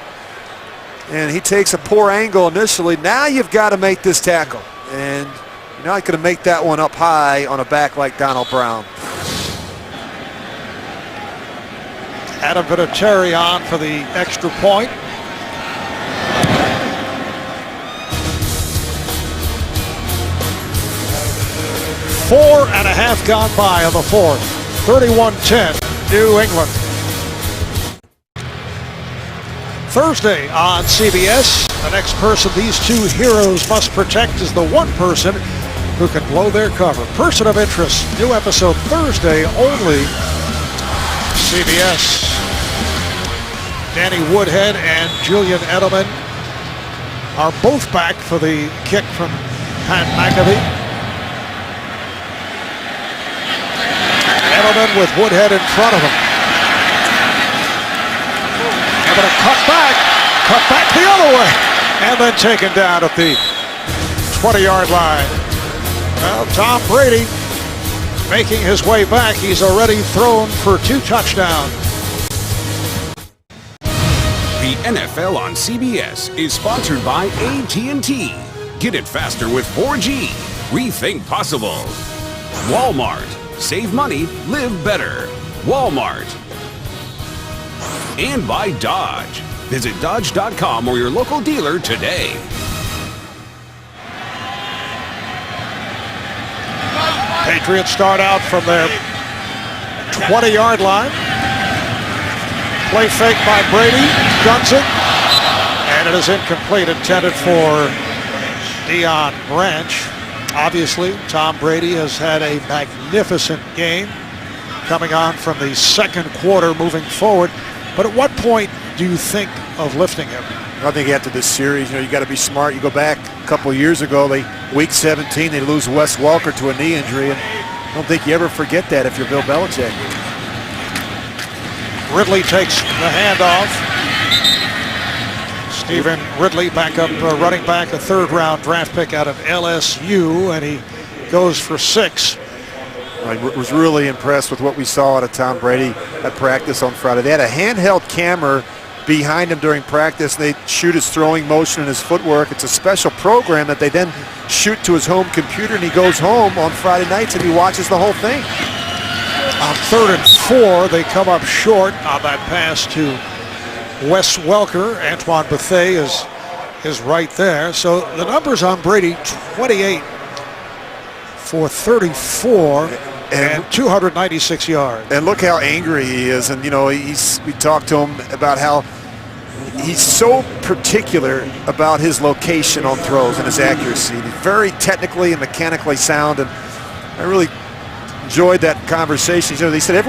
and he takes a poor angle initially. Now you've got to make this tackle, and you're not going to make that one up high on a back like Donald Brown. Adam Vinatieri on for the extra point. 4.5 gone by on the 4th. 31-10, New England. Thursday on CBS. The next person these two heroes must protect is the one person who can blow their cover. Person of Interest, new episode Thursday only. CBS. Danny Woodhead and Julian Edelman are both back for the kick from Pat McAfee. Edelman with Woodhead in front of him. They're going to cut back the other way, and then taken down at the 20-yard line. Well, Tom Brady making his way back. He's already thrown for 2 touchdowns. The NFL on CBS is sponsored by AT&T. Get it faster with 4G. Rethink possible. Walmart. Save money, live better. Walmart. And by Dodge. Visit Dodge.com or your local dealer today. Patriots start out from their 20-yard line. Play fake by Brady, guns it, and it is incomplete, intended for Deion Branch. Obviously, Tom Brady has had a magnificent game coming on from the second quarter moving forward. But at what point do you think of lifting him? I think after this series, you got to be smart. You go back a couple of years ago, week 17, they lose Wes Welker to a knee injury, and I don't think you ever forget that if you're Bill Belichick. Ridley takes the handoff. Stephen Ridley, backup running back, a third-round draft pick out of LSU, and he goes for 6. I was really impressed with what we saw out of Tom Brady at practice on Friday. They had a handheld camera behind him during practice, and they shoot his throwing motion and his footwork. It's a special program that they then shoot to his home computer, and he goes home on Friday nights and he watches the whole thing. On 3rd and 4, they come up short on that pass to Wes Welker. Antoine Bethea is right there. So the numbers on Brady, 28 for 34 and 296 yards. And look how angry he is. And, we talked to him about how he's so particular about his location on throws and his accuracy. He's very technically and mechanically sound, and I really enjoyed that conversation. They said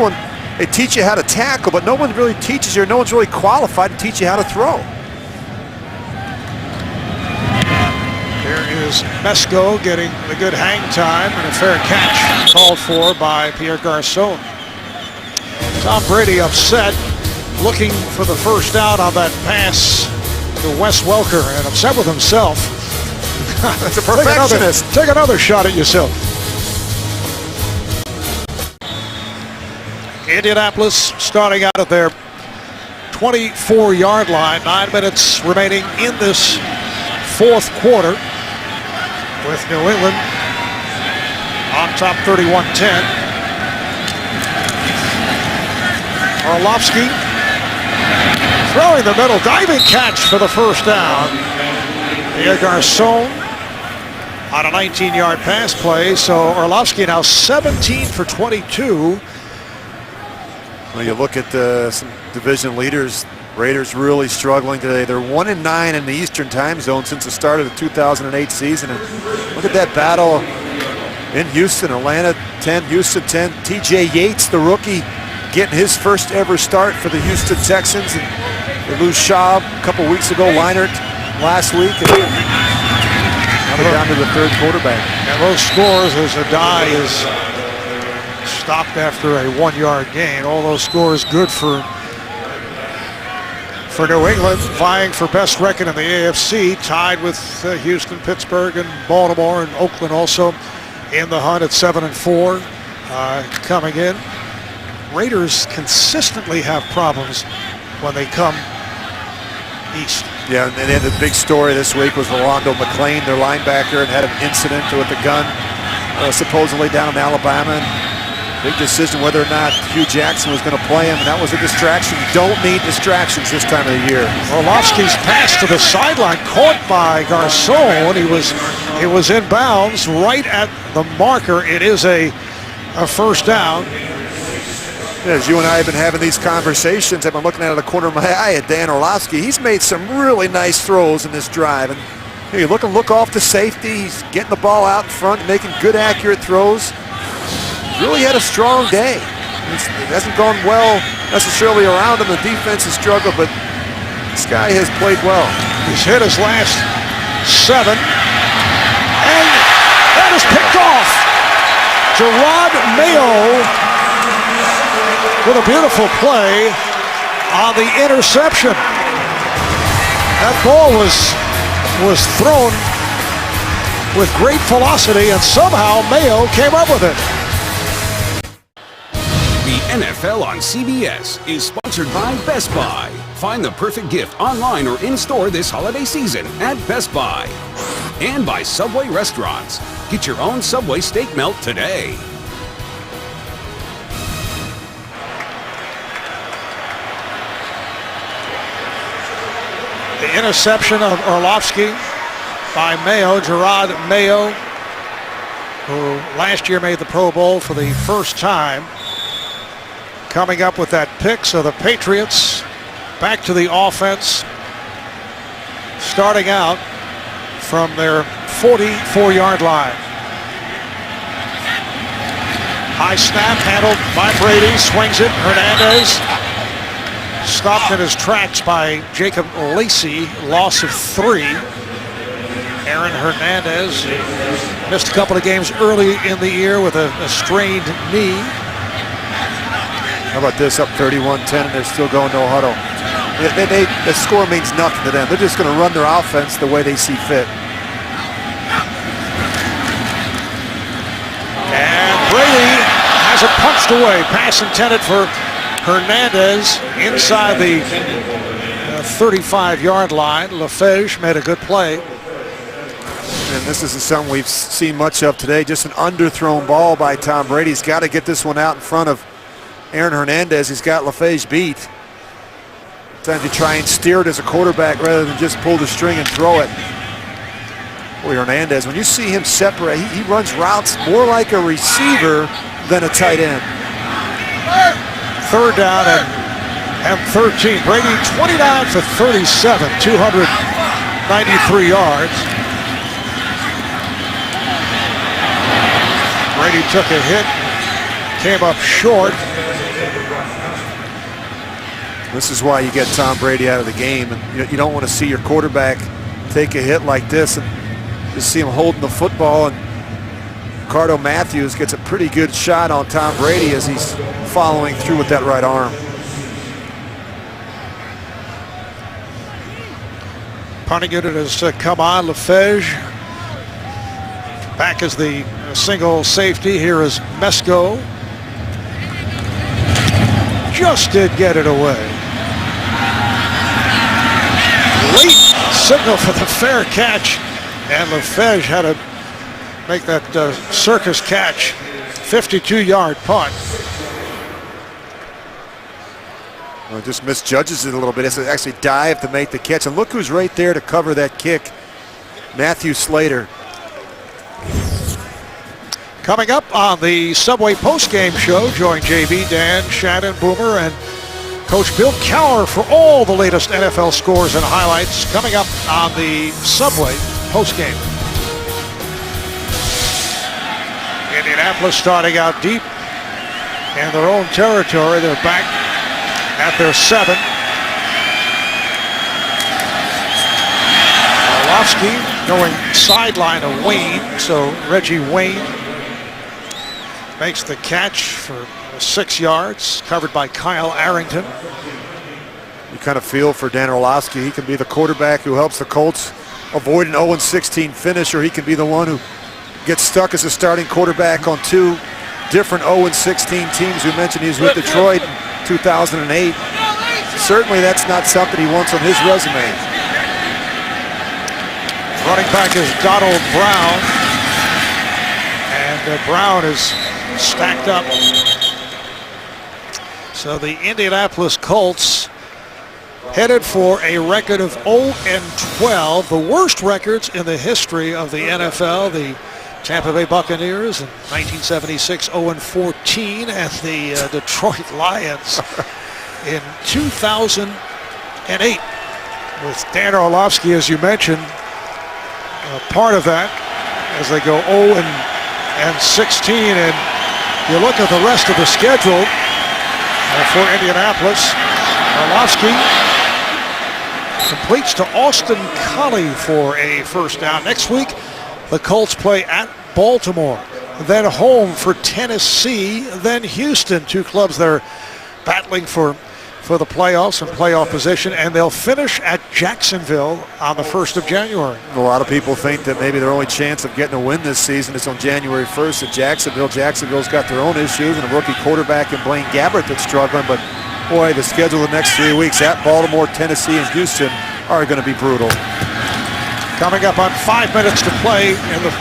they teach you how to tackle, but no one really teaches you, no one's really qualified to teach you how to throw. Here is Mesco getting the good hang time and a fair catch called for by Pierre Garçon. Tom Brady upset, looking for the first down on that pass to Wes Welker, and upset with himself. That's a perfectionist. Take another shot at yourself. Indianapolis starting out at their 24-yard line. 9 minutes remaining in this fourth quarter, with New England on top 31-10. Orlovsky throwing the middle, diving catch for the first down. Pierre Garçon on a 19-yard pass play. So Orlovsky now 17 for 22. Well, you look at some division leaders. Raiders really struggling today. They're 1-9 in the Eastern time zone since the start of the 2008 season. And look at that battle in Houston. Atlanta 10, Houston 10. T.J. Yates, the rookie, getting his first ever start for the Houston Texans. And they lose Schaub a couple weeks ago, Leinart last week. And now they're down to the third quarterback. And those scores as Adai is stopped after a 1-yard gain. All those scores good for New England, vying for best record in the AFC, tied with Houston, Pittsburgh, and Baltimore, and Oakland also in the hunt at 7-4 coming in. Raiders consistently have problems when they come east. Yeah, and then the big story this week was Rolando McClain, their linebacker, and had an incident with a gun supposedly down in Alabama. Big decision whether or not Hugh Jackson was going to play him, and that was a distraction. You don't need distractions this time of the year. Orlovsky's pass to the sideline, caught by Garçon. It was in bounds right at the marker. It is a first down. As you and I have been having these conversations, I've been looking out of the corner of my eye at Dan Orlovsky. He's made some really nice throws in this drive. And you look off the safety. He's getting the ball out in front, making good, accurate throws. Really had a strong day. It hasn't gone well necessarily around him. The defense has struggled, but this guy has played well. He's hit his last 7. And that is picked off. Gerard Mayo with a beautiful play on the interception. That ball was thrown with great velocity, and somehow Mayo came up with it. The NFL on CBS is sponsored by Best Buy. Find the perfect gift online or in-store this holiday season at Best Buy. And by Subway Restaurants. Get your own Subway steak melt today. The interception of Orlovsky by Mayo, Gerard Mayo, who last year made the Pro Bowl for the first time, coming up with that pick. So the Patriots back to the offense, starting out from their 44-yard line. High snap handled by Brady, swings it, Hernandez. Stopped in his tracks by Jacob Lacey, loss of 3. Aaron Hernandez missed a couple of games early in the year with a strained knee. How about this, up 31-10, and they're still going no huddle. The score means nothing to them. They're just going to run their offense the way they see fit. And Brady has it punched away. Pass intended for Hernandez inside the 35-yard line. LaFege made a good play. And this isn't something we've seen much of today. Just an underthrown ball by Tom Brady. He's got to get this one out in front of Aaron Hernandez. He's got LaFege beat. Sometimes you try and steer it as a quarterback rather than just pull the string and throw it. Boy, Hernandez, when you see him separate, he runs routes more like a receiver than a tight end. Third down and 13. Brady 29 for 37, 293 yards. Brady took a hit, came up short. This is why you get Tom Brady out of the game, and you don't want to see your quarterback take a hit like this and just see him holding the football. And Ricardo Matthews gets a pretty good shot on Tom Brady as he's following through with that right arm. Punting unit has come on. LaFege back as the single safety. Here is Mesco. Just did get it away. Late signal for the fair catch, and LaFege had to make that circus catch. 52-yard punt. Well, just misjudges it a little bit. It's actually dive to make the catch, and look who's right there to cover that kick. Matthew Slater. Coming up on the Subway postgame show, join JB, Dan, Shannon, Boomer, and Coach Bill Cowher for all the latest NFL scores and highlights coming up on the Subway postgame. Indianapolis starting out deep in their own territory. They're back at their 7. Orlovsky going sideline of Wayne, so Reggie Wayne makes the catch for 6 yards, covered by Kyle Arrington. You kind of feel for Dan Orlovsky. He can be the quarterback who helps the Colts avoid an 0-16 finish, or he can be the one who gets stuck as a starting quarterback on 2 different 0-16 teams. We mentioned he was with Detroit in 2008. Certainly that's not something he wants on his resume. Running back is Donald Brown, and Brown is stacked up. So the Indianapolis Colts headed for a record of 0-12, the worst records in the history of the NFL. The Tampa Bay Buccaneers in 1976, 0-14, and the Detroit Lions in 2008. With Dan Orlovsky, as you mentioned, part of that as they go 0-16. And you look at the rest of the schedule for Indianapolis. Orlovsky completes to Austin Collie for a first down. Next week, the Colts play at Baltimore, then home for Tennessee, then Houston. Two clubs that are battling for the playoffs and playoff position, and they'll finish at Jacksonville on the 1st of January. A lot of people think that maybe their only chance of getting a win this season is on January 1st at Jacksonville. Jacksonville's got their own issues and a rookie quarterback in Blaine Gabbert that's struggling, but boy, the schedule the next 3 weeks at Baltimore, Tennessee, and Houston are going to be brutal. Coming up on 5 minutes to play in the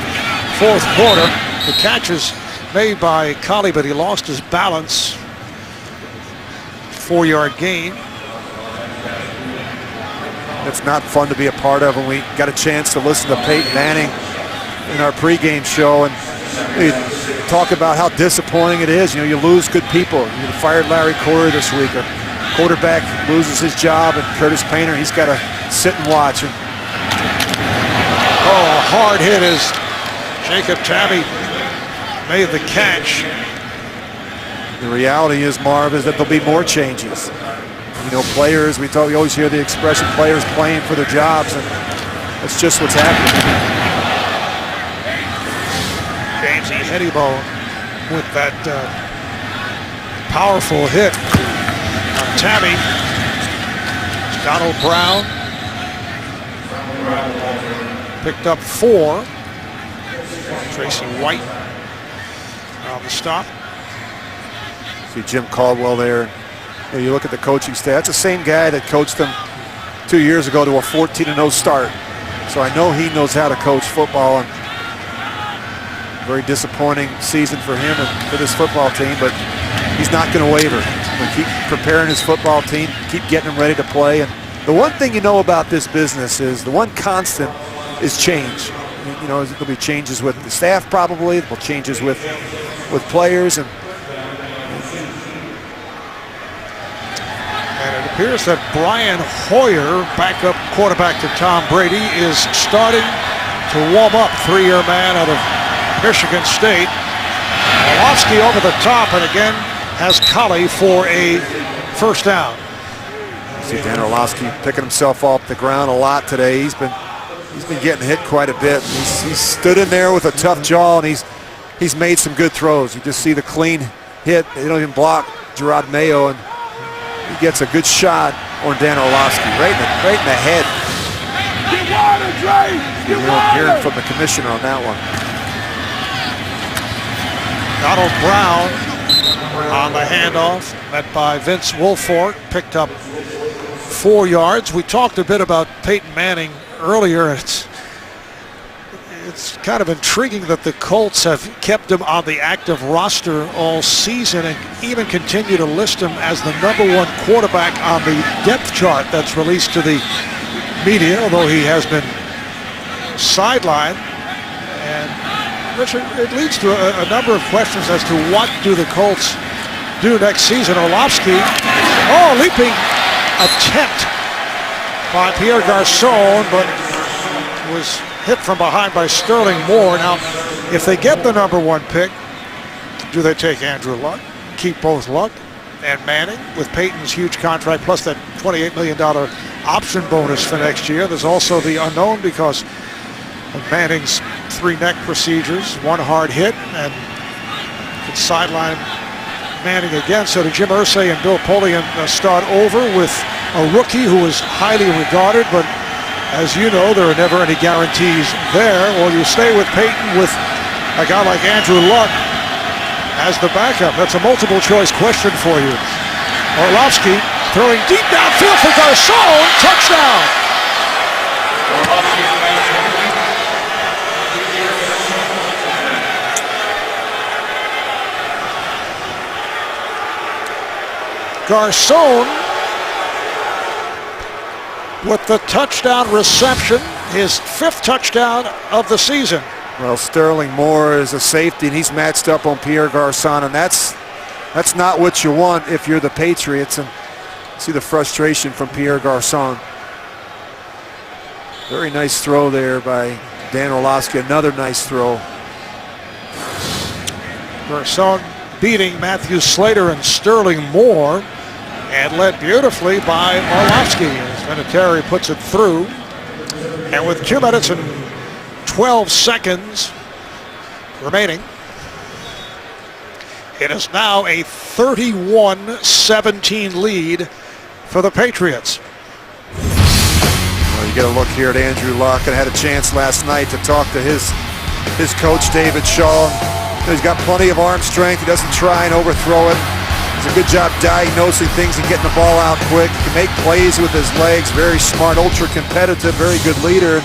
fourth quarter. The catch is made by Collie, but he lost his balance. 4-yard gain. It's not fun to be a part of, and we got a chance to listen to Peyton Manning in our pregame show, and we talk about how disappointing it is. You know, you lose good people. You fired Larry Corey this week. A quarterback loses his job, and Curtis Painter, he's got to sit and watch. And a hard hit as Jacob Tabby made the catch. The reality is, Marv, is that there'll be more changes. You know, players, we always hear the expression, players playing for their jobs, and that's just what's happening. James E. Headybone with that powerful hit on Tabby. Donald Brown picked up 4. Tracy White on the stop. See Jim Caldwell there. You look at the coaching staff. That's the same guy that coached them 2 years ago to a 14-0 start. So I know he knows how to coach football. And very disappointing season for him and for this football team, but he's not going to waver. He'll keep preparing his football team, keep getting them ready to play. And the one thing you know about this business is the one constant is change. You know, there'll be changes with the staff probably. There'll be changes with players, and it appears that Brian Hoyer, backup quarterback to Tom Brady, is starting to warm up. 3-year man out of Michigan State. Orlovsky over the top, and again has Collie for a first down. See Dan Orlovsky picking himself off the ground a lot today. He's been getting hit quite a bit. He's stood in there with a tough jaw, and he's made some good throws. You just see the clean hit. They don't even block Gerard Mayo, and he gets a good shot on Dan Orlovsky right in the head. Get water, Dre! Get water! Hearing from the commissioner on that one. Donald Brown on the handoff, met by Vince Wilfork, picked up 4 yards. We talked a bit about Peyton Manning earlier. It's kind of intriguing that the Colts have kept him on the active roster all season and even continue to list him as the #1 quarterback on the depth chart that's released to the media, although he has been sidelined. And Richard, it leads to a number of questions as to what do the Colts do next season. Orlovsky, leaping attempt by Pierre Garçon, but was hit from behind by Sterling Moore. Now, if they get the #1 pick, do they take Andrew Luck, keep both Luck and Manning with Peyton's huge contract plus that $28 million option bonus for next year? There's also the unknown because of Manning's 3 neck procedures, 1 hard hit, and could sideline Manning again. So did Jim Irsay and Bill Polian start over with a rookie who is highly regarded, but as you know, there are never any guarantees there. Or you stay with Peyton with a guy like Andrew Luck as the backup. That's a multiple choice question for you. Orlovsky throwing deep downfield for Garçon, touchdown. Garçon with the touchdown reception, his 5th touchdown of the season. Well, Sterling Moore is a safety, and he's matched up on Pierre Garçon, and that's not what you want if you're the Patriots. And see the frustration from Pierre Garçon. Very nice throw there by Dan Orlovsky. Another nice throw. Garçon beating Matthew Slater and Sterling Moore, and led beautifully by Orlovsky as Vinatieri puts it through. And with 2 minutes and 12 seconds remaining, it is now a 31-17 lead for the Patriots. Well, you got to look here at Andrew Luck, and had a chance last night to talk to his coach, David Shaw. He's got plenty of arm strength. He doesn't try and overthrow it. Does a good job diagnosing things and getting the ball out quick. He can make plays with his legs. Very smart, ultra competitive, very good leader.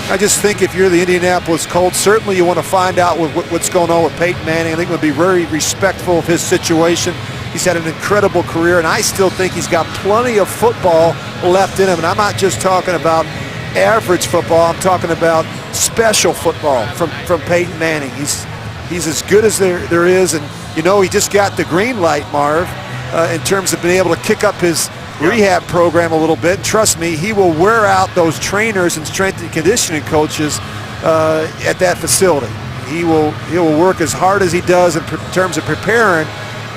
I just think if you're the Indianapolis Colts, certainly you want to find out what's going on with Peyton Manning. I think we'll be very respectful of his situation. He's had an incredible career, and I still think he's got plenty of football left in him. And I'm not just talking about average football. I'm talking about special football from Peyton Manning. He's as good as there is, and you know he just got the green light, Marv, in terms of being able to kick up his rehab program a little bit. And trust me, he will wear out those trainers and strength and conditioning coaches at that facility. He will work as hard as he does in terms of preparing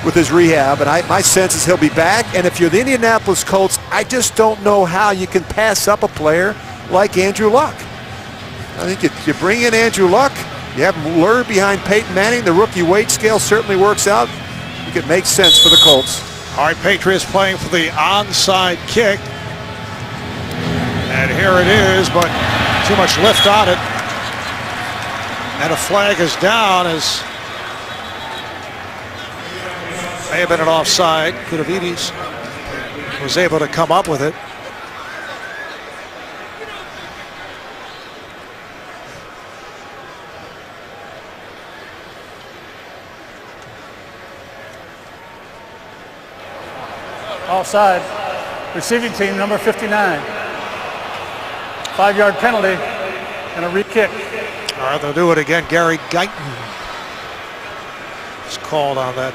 with his rehab, and my sense is he'll be back. And if you're the Indianapolis Colts, I just don't know how you can pass up a player like Andrew Luck. I think you bring in Andrew Luck, you have him lure behind Peyton Manning. The rookie weight scale certainly works out. I think it makes sense for the Colts. All right, Patriots playing for the onside kick. And here it is, but too much lift on it. And a flag is down as may have been an offside. Kudavides was able to come up with it. Offside. Receiving team, number 59. 5-yard penalty and a re-kick. All right, they'll do it again. Gary Guyton is called on that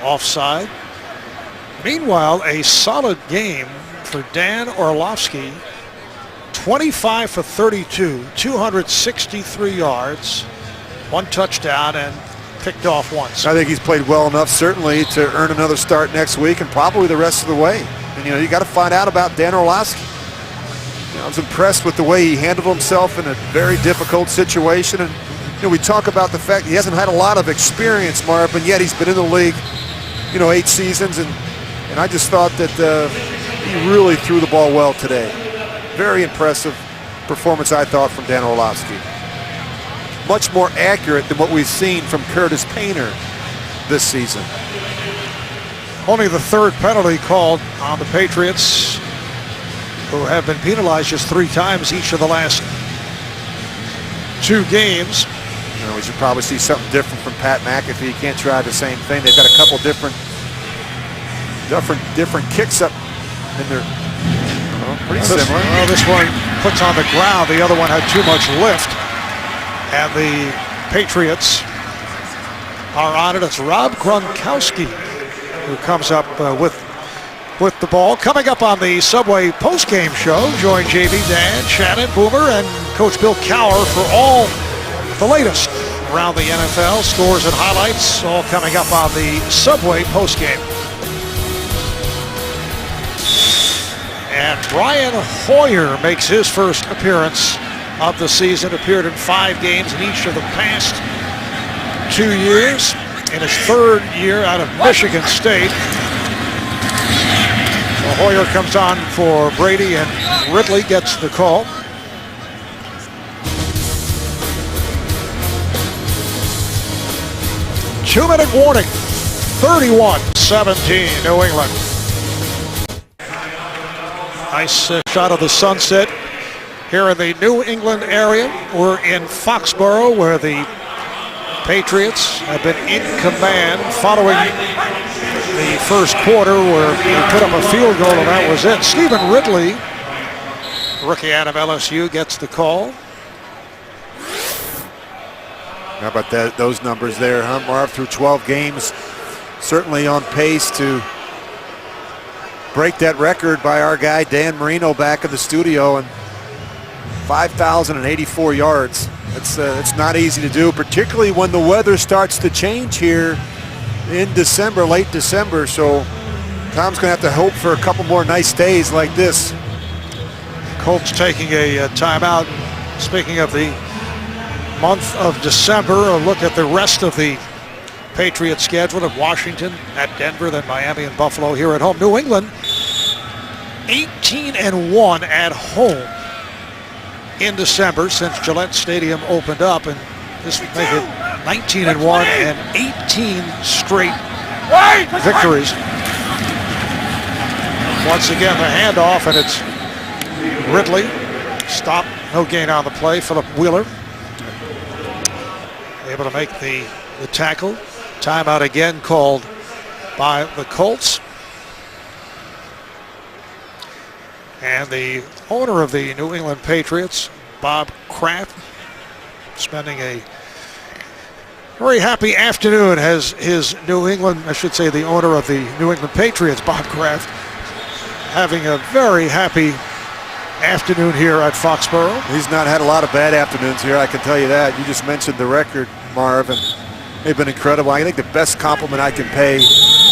offside. Meanwhile, a solid game for Dan Orlovsky. 25 for 32, 263 yards, 1 touchdown, and picked off once. I think he's played well enough, certainly, to earn another start next week and probably the rest of the way. And, you got to find out about Dan Orlovsky. I was impressed with the way he handled himself in a very difficult situation. And, we talk about the fact he hasn't had a lot of experience, Marv, and yet he's been in the league, 8 seasons. And I just thought that he really threw the ball well today. Very impressive performance, I thought, from Dan Orlovsky. Much more accurate than what we've seen from Curtis Painter this season. Only the third penalty called on the Patriots, who have been penalized just 3 times each of the last 2 games. We should probably see something different from Pat McAfee. He can't try the same thing. They've got a couple different kicks up in their pretty similar. Well, this one puts on the ground. The other one had too much lift. And the Patriots are on it. It's Rob Gronkowski who comes up with the ball. Coming up on the Subway postgame show, join JB, Dan, Shannon, Boomer, and Coach Bill Cowher for all the latest around the NFL, scores and highlights, all coming up on the Subway postgame. And Brian Hoyer makes his first appearance of the season, appeared in 5 games in each of the past 2 years. In his 3rd year out of Michigan State. So Hoyer comes on for Brady, and Ridley gets the call. Two-minute warning, 31-17, New England. Nice shot of the sunset here in the New England area. We're in Foxborough, where the Patriots have been in command following the first quarter, where they put up a field goal and that was it. Stephen Ridley, rookie out of LSU, gets the call. How about those numbers there, huh, Marv? Through 12 games, certainly on pace to break that record by our guy Dan Marino back in the studio, and 5,084 yards. It's not easy to do, particularly when the weather starts to change here in December, late December. So Tom's going to have to hope for a couple more nice days like this. Colts taking a timeout. Speaking of the month of December, a look at the rest of the Patriots schedule at Washington, at Denver, then Miami and Buffalo here at home. New England 18-1 at home in December since Gillette Stadium opened up, and this would make it 19-1 and 18 straight victories. Once again, the handoff, and it's Ridley. Stop, no gain on the play. Philip Wheeler able to make the tackle. Timeout again called by the Colts. And the owner of the New England Patriots, Bob Kraft, spending a very happy afternoon as his New England, I should say the owner of the New England Patriots, Bob Kraft, having a very happy afternoon here at Foxborough. He's not had a lot of bad afternoons here, I can tell you that. You just mentioned the record, Marv, and they've been incredible. I think the best compliment I can pay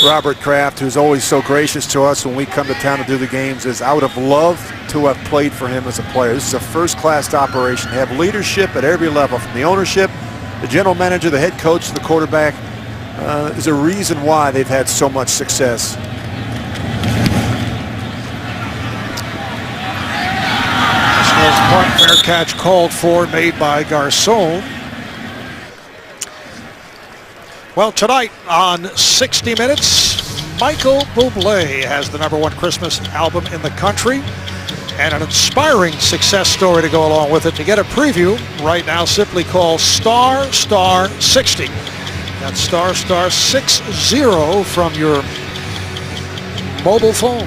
Robert Kraft, who's always so gracious to us when we come to town to do the games, is I would have loved to have played for him as a player. This is a first-class operation. They have leadership at every level, from the ownership, the general manager, the head coach, the quarterback. There's a reason why they've had so much success. Fair catch called for, made by Garcon. Well, tonight on 60 Minutes, Michael Bublé has the #1 Christmas album in the country and an inspiring success story to go along with it. To get a preview right now, simply call *60. That's *60 from your mobile phone.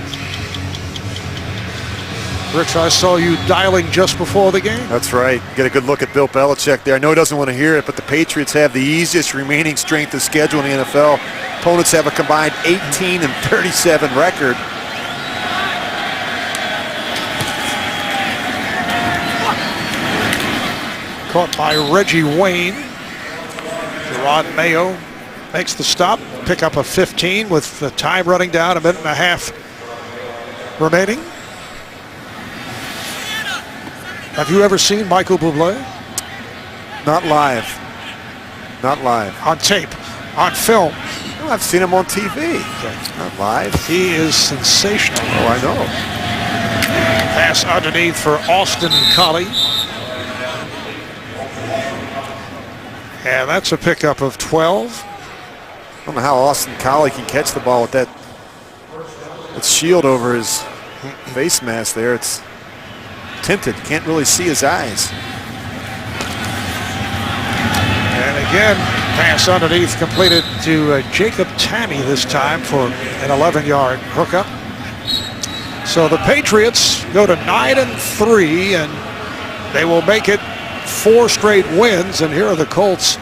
Rich, I saw you dialing just before the game. That's right. Get a good look at Bill Belichick there. I know he doesn't want to hear it, but the Patriots have the easiest remaining strength of schedule in the NFL. Opponents have a combined 18-37 record. Caught by Reggie Wayne. Gerard Mayo makes the stop. Pick up a 15 with the time running down, 1.5 minutes remaining. Have you ever seen Michael Bublé? Not live. Not live. On tape, on film. Well, I've seen him on TV. Not live. He is sensational. Oh, I know. Pass underneath for Austin Collie. And that's a pickup of 12. I don't know how Austin Collie can catch the ball with that shield over his face mask there. It's tinted. Can't really see his eyes. And again, pass underneath completed to Jacob Tammy this time for an 11-yard hookup. So the Patriots go to 9-3, and they will make it 4 straight wins. And here are the Colts.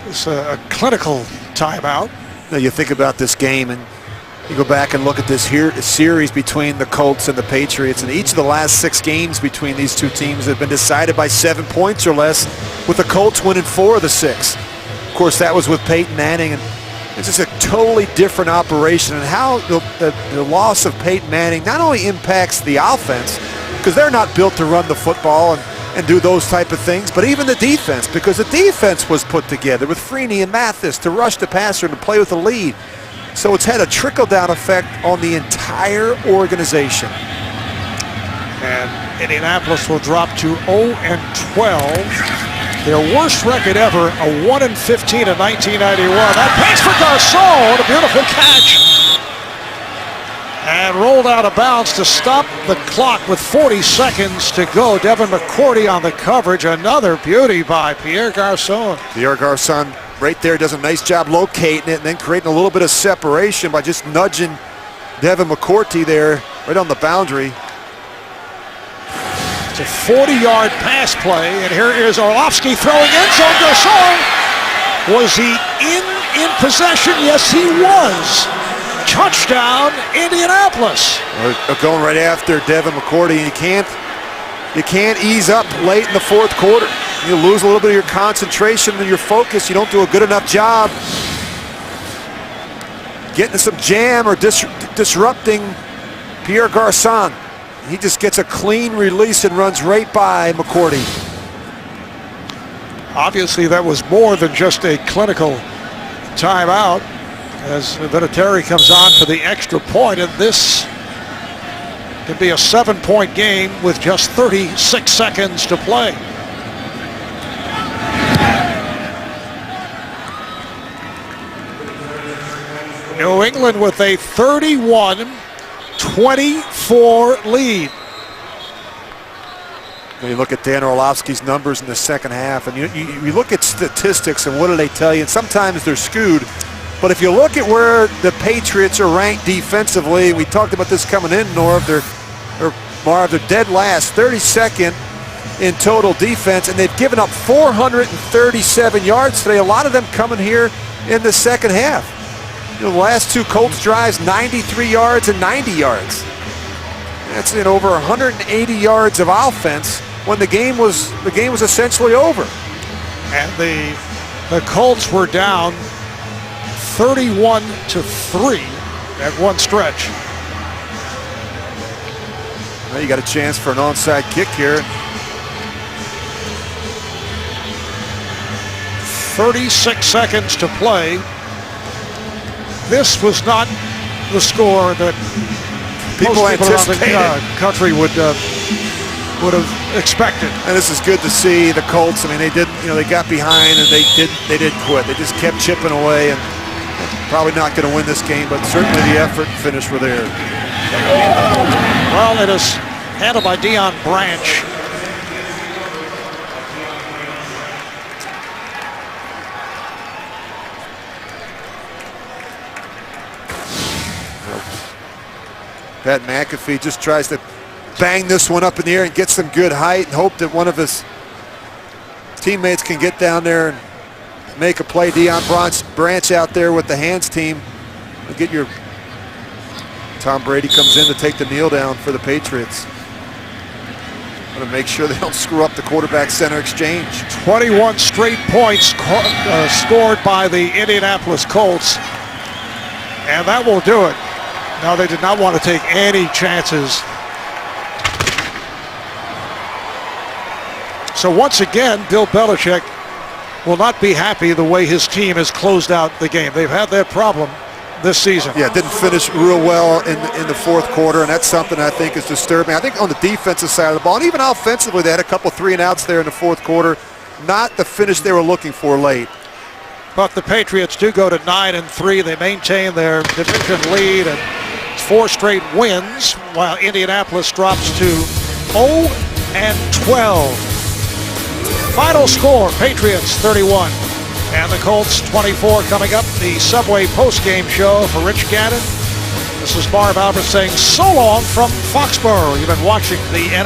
It's a clinical timeout. Now you think about this game, and you go back and look at this series between the Colts and the Patriots, and each of the last 6 games between these two teams have been decided by 7 points or less, with the Colts winning 4 of the 6. Of course, that was with Peyton Manning, and it's just a totally different operation, and how the loss of Peyton Manning not only impacts the offense, because they're not built to run the football and do those type of things, but even the defense, because the defense was put together with Freeney and Mathis to rush the passer and to play with the lead. So it's had a trickle-down effect on the entire organization. And Indianapolis will drop to 0-12. Their worst record ever, a 1-15 in 1991. That pass for Garcon, a beautiful catch. And rolled out of bounds to stop the clock with 40 seconds to go. Devin McCourty on the coverage. Another beauty by Pierre Garcon. Pierre Garcon right there does a nice job locating it and then creating a little bit of separation by just nudging Devin McCourty there right on the boundary. It's a 40-yard pass play, and here is Orlovsky throwing end zone. Gasol, was he in possession? Yes, he was. Touchdown, Indianapolis. Going right after Devin McCourty, and you can't ease up late in the fourth quarter. You lose a little bit of your concentration and your focus. You don't do a good enough job getting some jam or disrupting Pierre Garçon. He just gets a clean release and runs right by McCourty. Obviously, that was more than just a clinical timeout, as Vinatieri comes on for the extra point, and this can be a 7-point game with just 36 seconds to play. New England with a 31-24 lead. You look at Dan Orlovsky's numbers in the second half, and you look at statistics, and what do they tell you? And sometimes they're skewed. But if you look at where the Patriots are ranked defensively, we talked about this coming in, Marv, they're dead last, 32nd in total defense, and they've given up 437 yards today. A lot of them coming here in the second half. The last two Colts drives, 93 yards and 90 yards. That's in over 180 yards of offense when the game was essentially over. And the Colts were down 31-3 at one stretch. Well, you got a chance for an onside kick here. 36 seconds to play. This was not the score that people most people around anticipated. the country would have expected. And this is good to see the Colts. I mean, they got behind and they did quit. They just kept chipping away, and probably not going to win this game, but certainly the effort and finish were there. Well, it is handled by Deion Branch. Pat McAfee just tries to bang this one up in the air and get some good height and hope that one of his teammates can get down there and make a play. Deion Branch out there with the hands team. Get your Tom Brady comes in to take the kneel down for the Patriots. Want to make sure they don't screw up the quarterback center exchange. 21 straight points scored by the Indianapolis Colts, and that will do it. Now, they did not want to take any chances. So once again, Bill Belichick will not be happy the way his team has closed out the game. They've had that problem this season. Yeah, didn't finish real well in the fourth quarter, and that's something I think is disturbing. I think on the defensive side of the ball, and even offensively, they had a couple 3-and-outs there in the fourth quarter. Not the finish they were looking for late. But the Patriots do go to 9-3. They maintain their division lead, and 4 straight wins, while Indianapolis drops to 0-12. Final score, Patriots 31 and the Colts 24. Coming up, the Subway postgame show for Rich Gannon. This is Marv Albert saying so long from Foxborough. You've been watching the NFL.